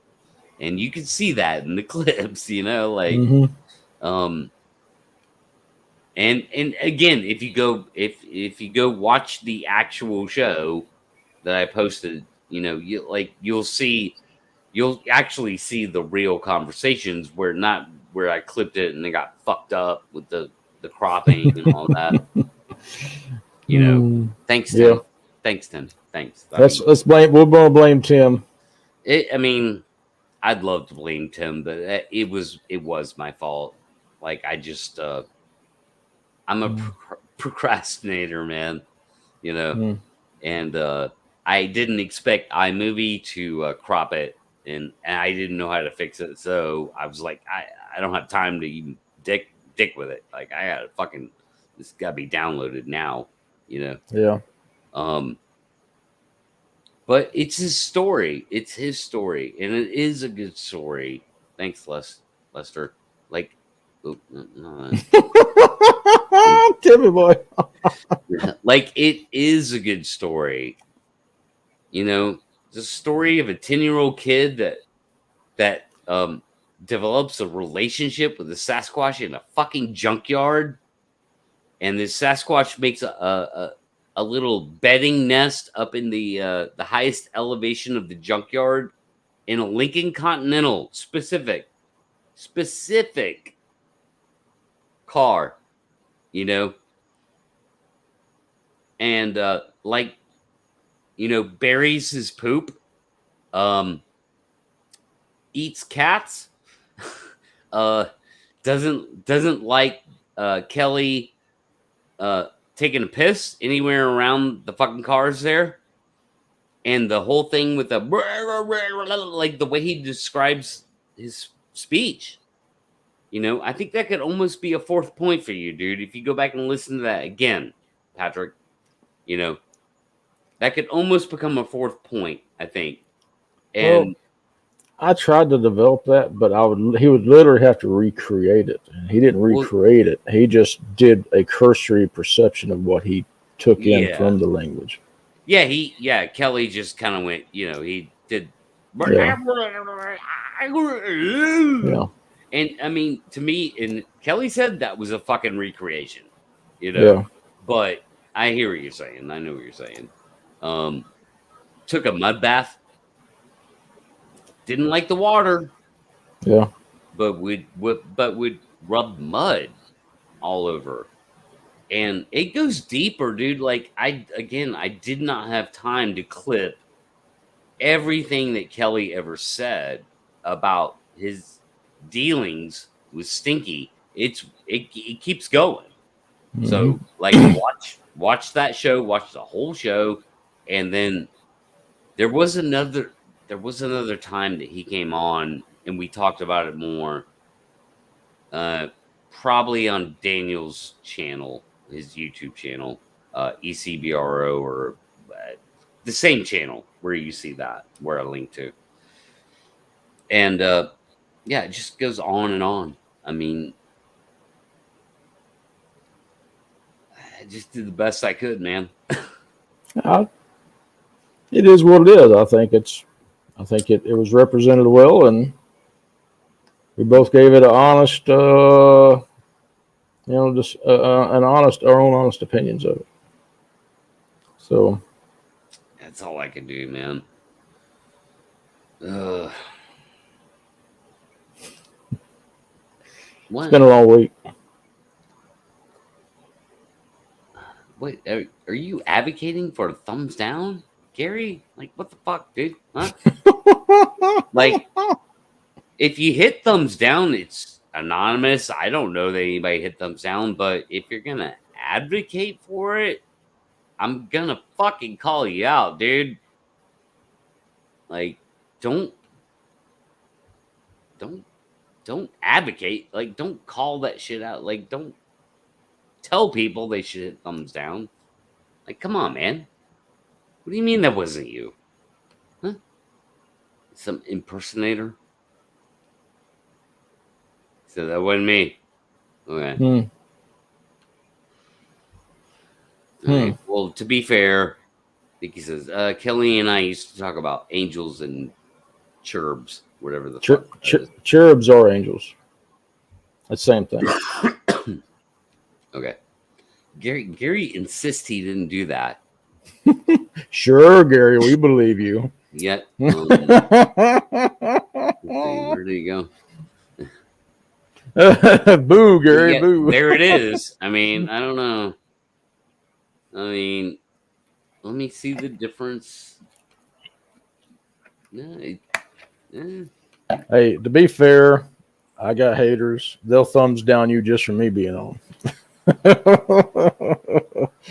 And you can see that in the clips, you know, like Mm-hmm. and again, if you go watch the actual show that I posted, you know, you'll actually see the real conversations where I clipped it and they got fucked up with the cropping and all that. You know, thanks, Tim. Yeah. Thanks, Tim. Thanks. Let's blame. We're going to blame Tim. I mean, I'd love to blame Tim, but it was my fault. Like I just, I'm a procrastinator, man. You know, and I didn't expect iMovie to crop it, and I didn't know how to fix it. So I was like, I don't have time to even dick with it. Like I gotta fucking, this gotta be downloaded now. You know. Yeah. But it's his story. It's his story, and it is a good story. Thanks, Lester. Like, oh, no. Timmy boy. Like it is a good story. You know, it's a story of a 10-year-old kid that develops a relationship with a Sasquatch in a fucking junkyard, and this Sasquatch makes a little bedding nest up in the highest elevation of the junkyard in a Lincoln Continental specific car, you know, and like buries his poop, eats cats, doesn't like Kelly taking a piss anywhere around the fucking cars there. And the whole thing with the like the way he describes his speech, I think that could almost be a fourth point for you, dude. If you go back and listen to that again, Patrick, that could almost become a fourth point, I think. And I tried to develop that, but he would literally have to recreate it. And he didn't recreate it. He just did a cursory perception of what he took in from the language. Yeah, Kelly just kind of went, he did. Yeah. And I mean, to me, and Kelly said that was a fucking recreation, Yeah. But I hear what you're saying. I know what you're saying. Took a mud bath. Didn't like the water. Yeah. But would rub mud all over. And it goes deeper, dude. Like I did not have time to clip everything that Kelly ever said about his dealings with Stinky. It keeps going. Mm-hmm. So like watch that show, watch the whole show, and then there was another time that he came on and we talked about it more. Probably on Daniel's channel, his YouTube channel, ECBRO, or the same channel where you see that, where I link to. And it just goes on and on. I mean, I just did the best I could, man. It is what it is. I think it was represented well, and we both gave it an honest, our own honest opinions of it. So that's all I can do, man. What? It's been a long week. Wait, are you advocating for a thumbs down, Gary? Like, what the fuck, dude? Huh? Like, if you hit thumbs down, it's anonymous. I don't know that anybody hit thumbs down, but if you're gonna advocate for it, I'm gonna fucking call you out, dude. Like, don't advocate. Like, don't call that shit out. Like, don't tell people they should hit thumbs down. Like, come on, man. What do you mean that wasn't you? Huh? Some impersonator? So that wasn't me. Okay. Right. Well, to be fair, I think he says, Kelly and I used to talk about angels and cherubs, whatever the fuck that is. Cherubs are angels. That's the same thing. Okay. Gary insists he didn't do that. Sure, Gary, we believe you. Yet. Let's see, where did he go? Boo, Gary, boo. There it is. I mean, I don't know. I mean, let me see the difference. No, Hey, to be fair, I got haters. They'll thumbs down you just for me being on.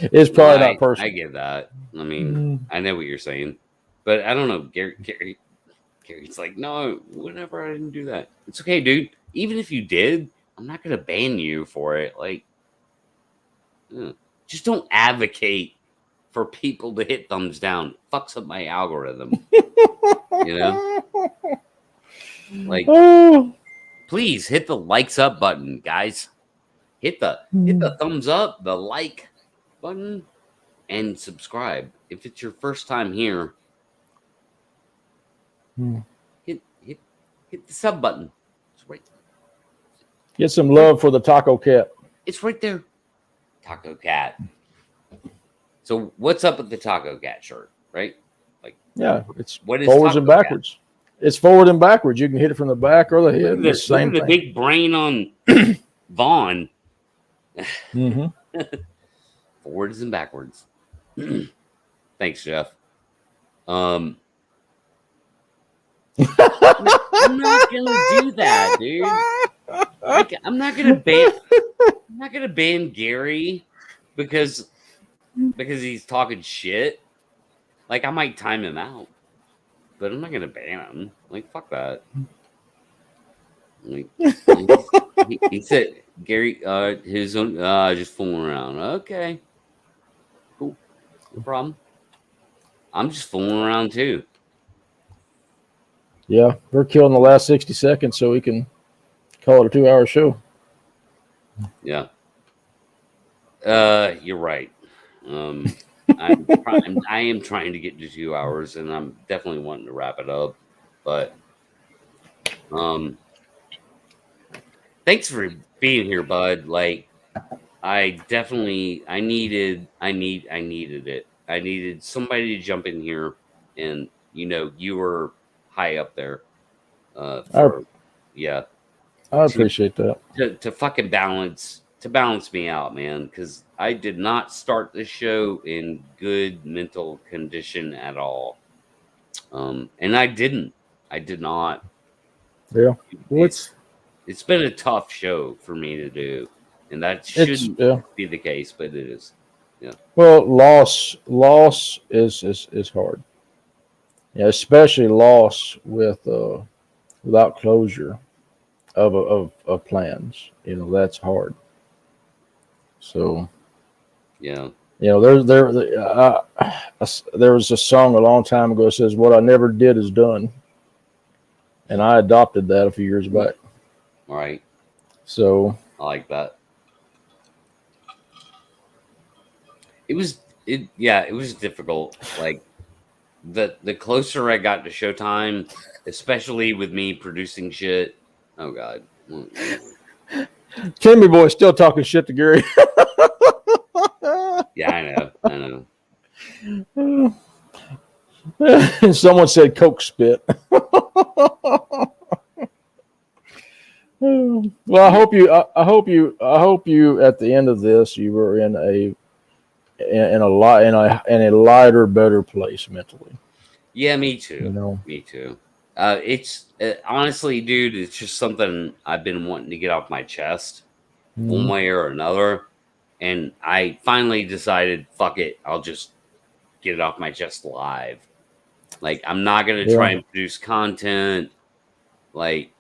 It's probably not personal. I get that. I mean, I know what you're saying, but I don't know. Gary's like, no, whatever. I didn't do that. It's okay, dude. Even if you did, I'm not gonna ban you for it. Like, just don't advocate for people to hit thumbs down. It fucks up my algorithm. Like, please hit the likes up button, guys. Hit the thumbs up, the like button, and subscribe. If it's your first time here, hit the sub button. It's right. Get some love for the Taco Cat. It's right there. Taco Cat. So what's up with the Taco Cat shirt, right? Like, yeah, it's what is forwards Taco and backwards. Cat? It's forward and backwards. You can hit it from the back or the head. Look at the big brain on Vaughn. Mm-hmm. Forwards and backwards. Thanks, Jeff. I'm not gonna do that, dude. Like, I'm not gonna ban Gary because he's talking shit. Like, I might time him out, but I'm not gonna ban him. Like, fuck that. Like, he said Gary, his own, just fooling around. Okay, cool, no problem. I'm just fooling around too. Yeah, we're killing the last 60 seconds so we can call it a 2-hour show. Yeah. You're right. I am trying to get to 2 hours, and I'm definitely wanting to wrap it up. But thanks for being here, bud. Like, I needed it. I needed somebody to jump in here, and you were high up there. Yeah. I appreciate that. To fucking balance me out, man, because I did not start the show in good mental condition at all. And I did not. Yeah. It's been a tough show for me to do, and that shouldn't be the case, but it is. Yeah. Well, loss is hard. Yeah, especially loss without closure of plans. That's hard. So, yeah. There was a song a long time ago that says, "What I never did is done," and I adopted that a few years back. All right. So I like that. It was difficult. Like, the closer I got to showtime, especially with me producing shit. Oh God. Timmy boy still talking shit to Gary. Yeah, I know. Someone said Coke spit. Well, I hope you at the end of this you were in a lighter, better place mentally. Yeah, me too. Me too. It's honestly, dude, it's just something I've been wanting to get off my chest, one way or another, and I finally decided, fuck it, I'll just get it off my chest live. Like, I'm not gonna try and produce content. Like,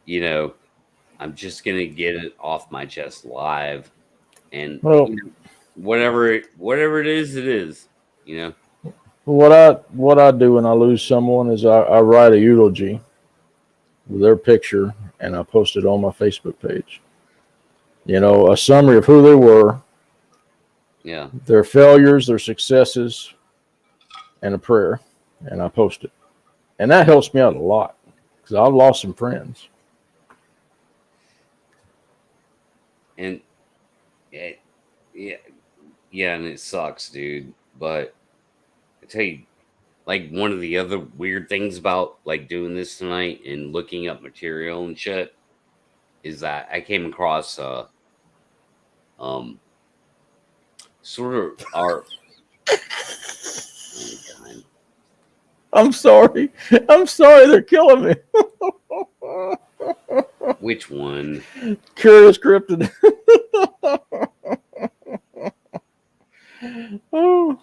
I'm just gonna get it off my chest live, and whatever it is, it is. What I do when I lose someone is I write a eulogy with their picture and I post it on my Facebook page. A summary of who they were, their failures, their successes, and a prayer, and I post it, and that helps me out a lot because I've lost some friends. And and it sucks, dude. But I tell you, like, one of the other weird things about like doing this tonight and looking up material and shit is that I came across sort of our. I'm sorry, they're killing me. Which one? Curious Cryptid. Oh.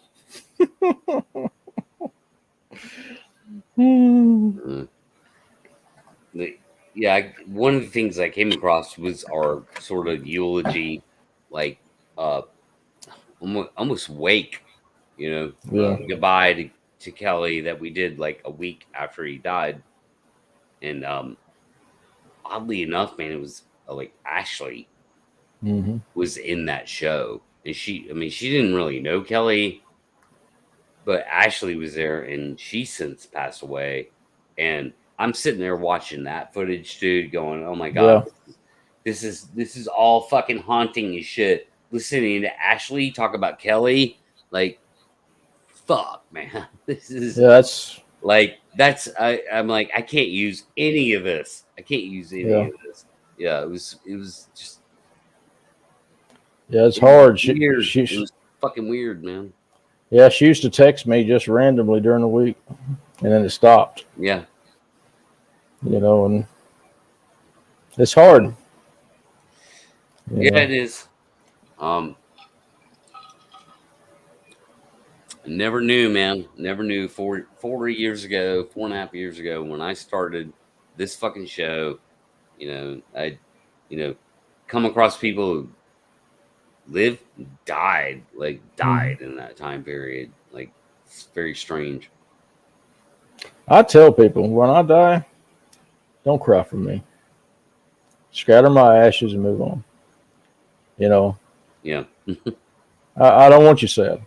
One of the things I came across was our sort of eulogy, like almost wake, goodbye to Kelly that we did like a week after he died, and oddly enough, man, it was like Ashley was in that show, and she didn't really know Kelly, but Ashley was there, and she since passed away, and I'm sitting there watching that footage, dude, going, "Oh my God, this is all fucking haunting as shit." Listening to Ashley talk about Kelly, like, fuck, man, this is I'm like, I can't use any of this. I can't use any of this. Yeah, it was just. Yeah, it's hard. Weird. It was fucking weird, man. Yeah, she used to text me just randomly during the week, and then it stopped. Yeah. You know, and it's hard. You Yeah, know? it is. Never knew, man. Never knew 4 years ago, 4.5 years ago, when I started this fucking show, I, come across people who lived, died, died in that time period. Like, it's very strange. I tell people, when I die, don't cry for me. Scatter my ashes and move on. You know, Yeah. I don't want you sad.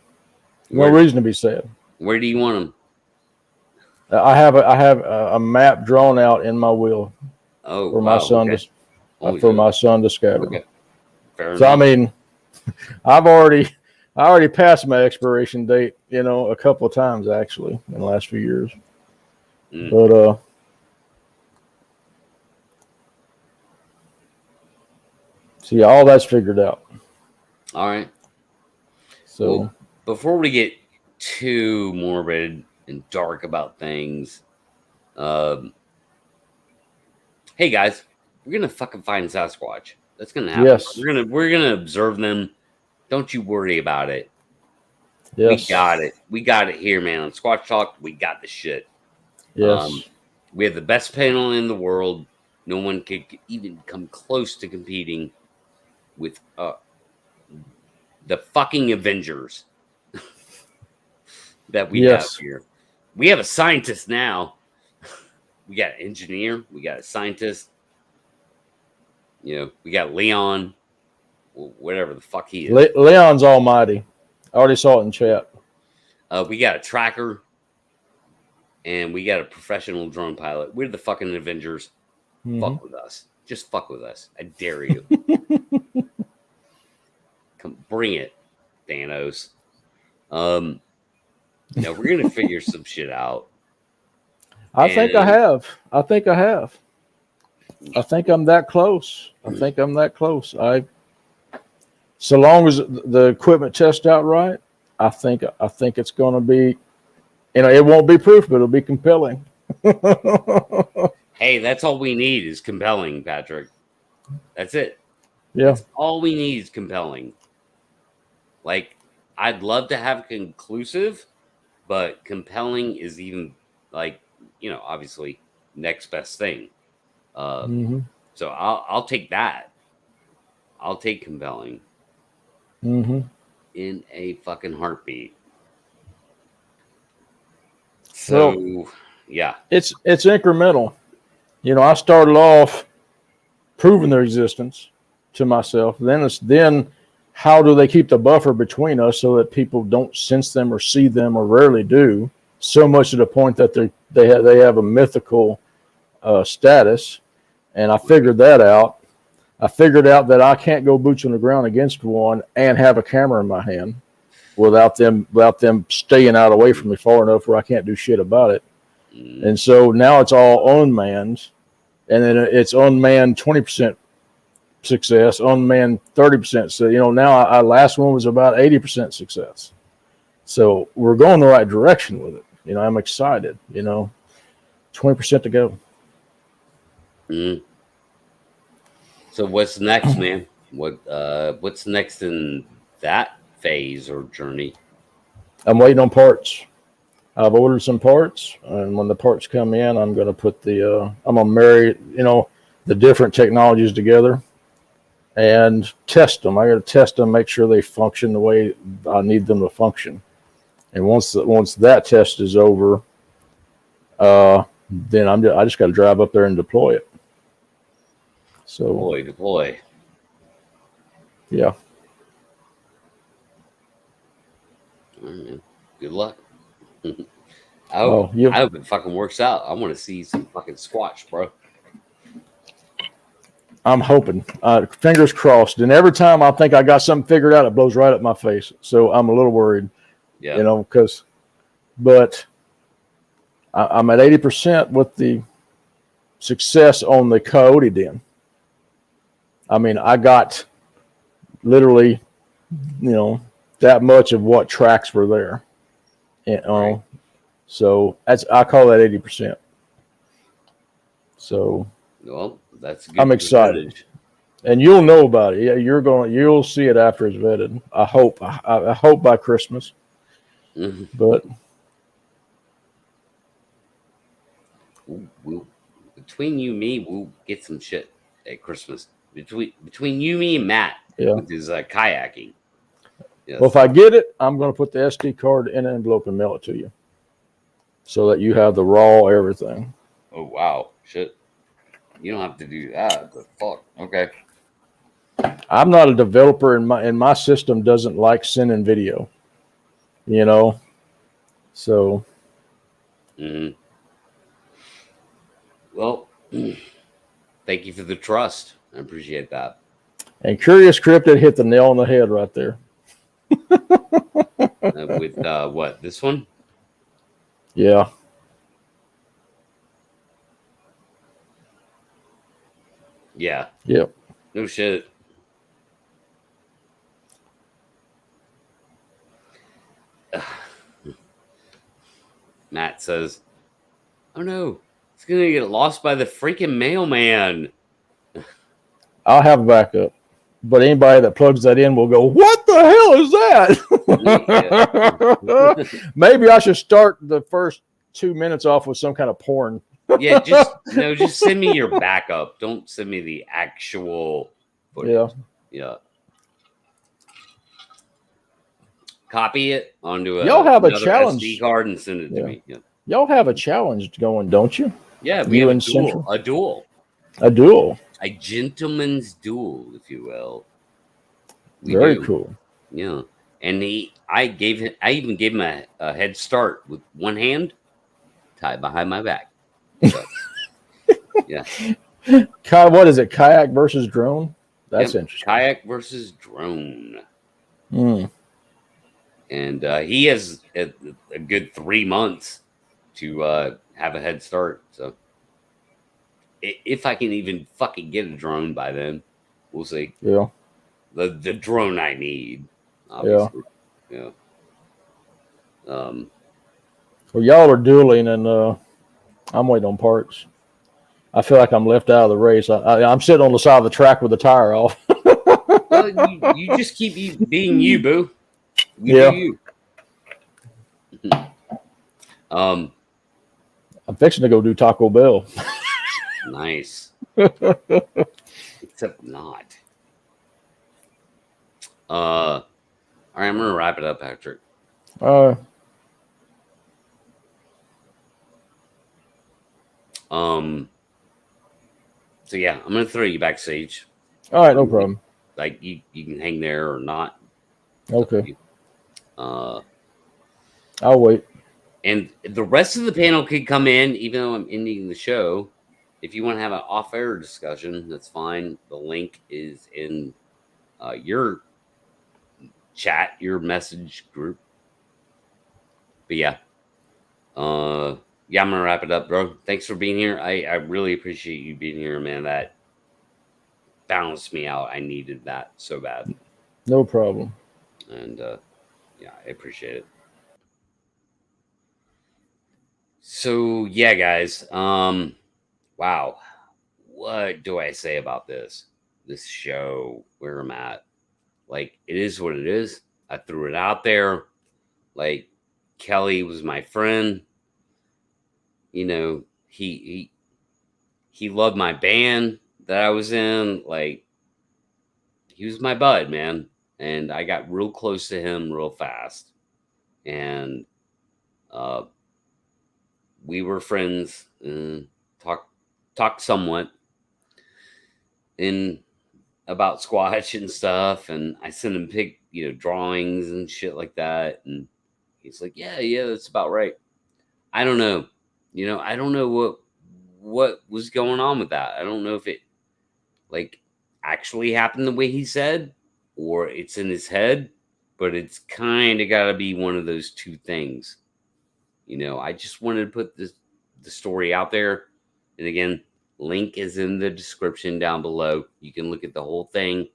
No reason to be sad. Where do you want them? I have a map drawn out in my will for my son to scatter. Okay. Fair So enough. I mean, I already passed my expiration date, a couple of times actually in the last few years. But see, all that's figured out. All right. So well, before we get too morbid and dark about things, hey guys, we're gonna fucking find Sasquatch. That's gonna happen. Yes. We're gonna observe them. Don't you worry about it. Yes. We got it. We got it here, man. On Squatch Talk, we got the shit. Yes. We have the best panel in the world. No one could even come close to competing with the fucking Avengers that we have here. We have a scientist now. We got an engineer. We got a scientist. We got Leon. Whatever the fuck he is. Leon's almighty. I already saw it in chat. We got a tracker. And we got a professional drone pilot. We're the fucking Avengers. Mm-hmm. Fuck with us. Just fuck with us. I dare you. Come, bring it, Thanos. We're gonna figure some shit out. I think I have. I think I'm that close. So long as the equipment tests out right, I think it's going to be, it won't be proof, but it'll be compelling. Hey, that's all we need is compelling, Patrick. That's it. Yeah. That's all we need is compelling. Like, I'd love to have conclusive, but compelling is even obviously next best thing. So I'll take that. I'll take compelling. In a fucking heartbeat. So yeah, it's incremental. I started off proving their existence to myself. Then how do they keep the buffer between us so that people don't sense them or see them, or rarely do, so much to the point that they have a mythical status. And I figured that out. I figured out that I can't go boots on the ground against one and have a camera in my hand without them staying out away from me far enough where I can't do shit about it. And so now it's all unmanned, and then it's unmanned 20% success, unmanned 30%. So now our last one was about 80% success. So we're going the right direction with it. I'm excited. 20% to go. So what's next, man? What's next in that phase or journey? I'm waiting on parts. I've ordered some parts, and when the parts come in, I'm going to put I'm going to marry, the different technologies together and test them. I got to test them, make sure they function the way I need them to function. And once that test is over, then I just got to drive up there and deploy it. So deploy. Yeah. All right, man. Good luck. I hope it fucking works out. I want to see some fucking Squatch, bro. I'm hoping. Fingers crossed. And every time I think I got something figured out, it blows right up my face. So I'm a little worried. Yeah. But I'm at 80% with the success on the Coyote Den. I mean, I got literally, that much of what tracks were there. You know, Right. so I call that 80%. So Well, that's a good I'm excited. percentage. And you'll know about it. Yeah, you'll see it after it's vetted. I hope. I hope by Christmas. Mhm. But Between you and me, we'll get some shit at Christmas. Between you, me, and Matt yeah. with his kayaking. Yes. Well, if I get it, I'm going to put the SD card in an envelope and mail it to you, so that you have the raw everything. Oh wow, shit! You don't have to do that, but fuck. Okay. I'm not a developer, and my system doesn't like sending video. You know, so Mm-hmm. Well, thank you for the trust. I appreciate that. and Curious Cryptid hit the nail on the head right there. With what, this one? Yeah. Yeah. Yep. No shit. Matt says, "Oh no, it's gonna get lost by the freaking mailman." I'll have a backup. But anybody that plugs that in will go, "What the hell is that?" Maybe I should start the first 2 minutes off with some kind of porn. Yeah, just send me your backup. Don't send me the actual footage. Yeah. Yeah. Copy it onto Y'all have a another challenge. SD card and send it to Yeah. me. Yeah, Y'all have a challenge going, don't you? yeah, we You have and Central? a duel, A duel. a gentleman's duel, if you will. We Very do. cool. Yeah, and I even gave him a head start with one hand tied behind my back. So, yeah, What is it? Kayak versus drone? That's Yep. interesting. Kayak versus drone. Mm. And he has a good 3 months to have a head start. So if I can even fucking get a drone by then, we'll see. Yeah. The drone I need, obviously. Yeah. Well, y'all are dueling, and I'm waiting on parts. I feel like I'm left out of the race. I'm sitting on the side of the track with the tire off. Well, you just keep being you, boo. Yeah. Do you. I'm fixing to go do Taco Bell. Nice. Except not. All right, I'm gonna wrap it up, Patrick. So yeah, I'm gonna throw you backstage. All right, no problem. Like you can hang there or not. Okay. Uh, I'll wait. and the rest of the panel could come in, even though I'm ending the show. If you want to have an off-air discussion, that's fine. The link is in your chat, your message group. But yeah, I'm gonna wrap it up, bro. Thanks for being here. I really appreciate you being here, man. That balanced me out. I needed that so bad. No problem. And yeah, I appreciate it. So yeah, guys. Wow. What do I say about this show, where I'm at? Like, it is what it is. I threw it out there. Like, Kelly was my friend. You know, he loved my band that I was in. Like, he was my bud, man. And I got real close to him real fast. And we were friends and talked somewhat in about Squatch and stuff. And I sent him drawings and shit like that. And he's like, yeah, that's about right. I don't know. I don't know what was going on with that. I don't know if it actually happened the way he said, or it's in his head, but it's kind of got to be one of those two things. I just wanted to put the story out there. And again, link is in the description down below. You can look at the whole thing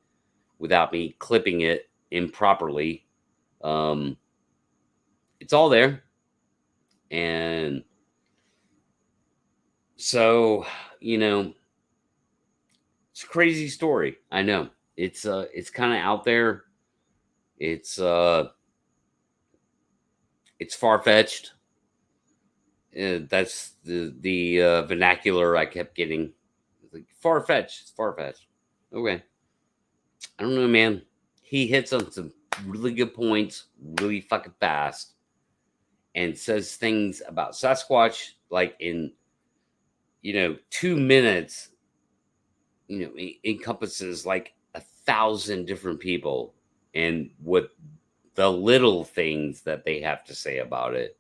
without me clipping it improperly. It's all there. And so, you know, it's a crazy story. I know. It's kind of out there. It's far-fetched. That's the vernacular I kept getting. Like, far-fetched. It's far-fetched. Okay. I don't know, man. He hits on some really good points really fucking fast and says things about Sasquatch like in, 2 minutes, encompasses like 1,000 different people and what the little things that they have to say about it.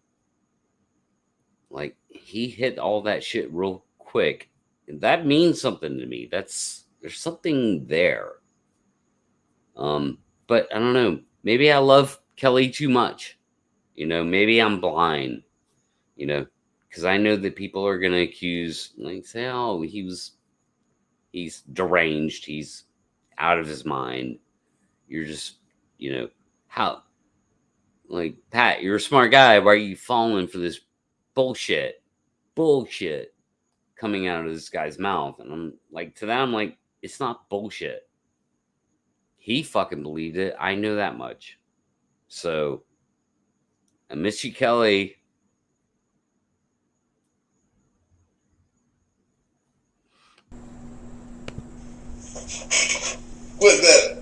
Like, he hit all that shit real quick, and that means something to me. There's something there. But I don't know. Maybe I love Kelly too much. Maybe I'm blind. Because I know that people are gonna accuse, say, oh, he's deranged, he's out of his mind. You're just, how, like, Pat, you're a smart guy. Why are you falling for this bullshit coming out of this guy's mouth? And I'm like, to them, like, it's not bullshit. He fucking believed it. I know that much. So, I miss you, Kelly. With that.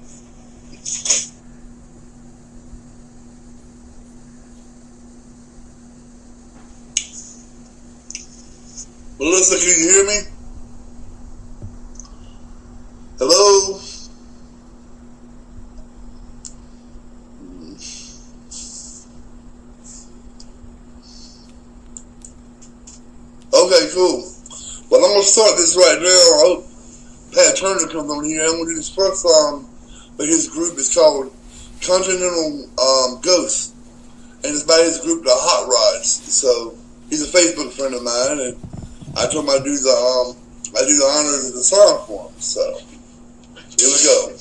Melissa, can you hear me? Hello? Okay, cool. Well, I'm going to start this right now. I hope Pat Turner comes on here. I'm going to do this first song, but his group is called Continental Ghost, and it's by his group, the Hot Rods. So he's a Facebook friend of mine, and I told him I do the honors of the song for him. So here we go.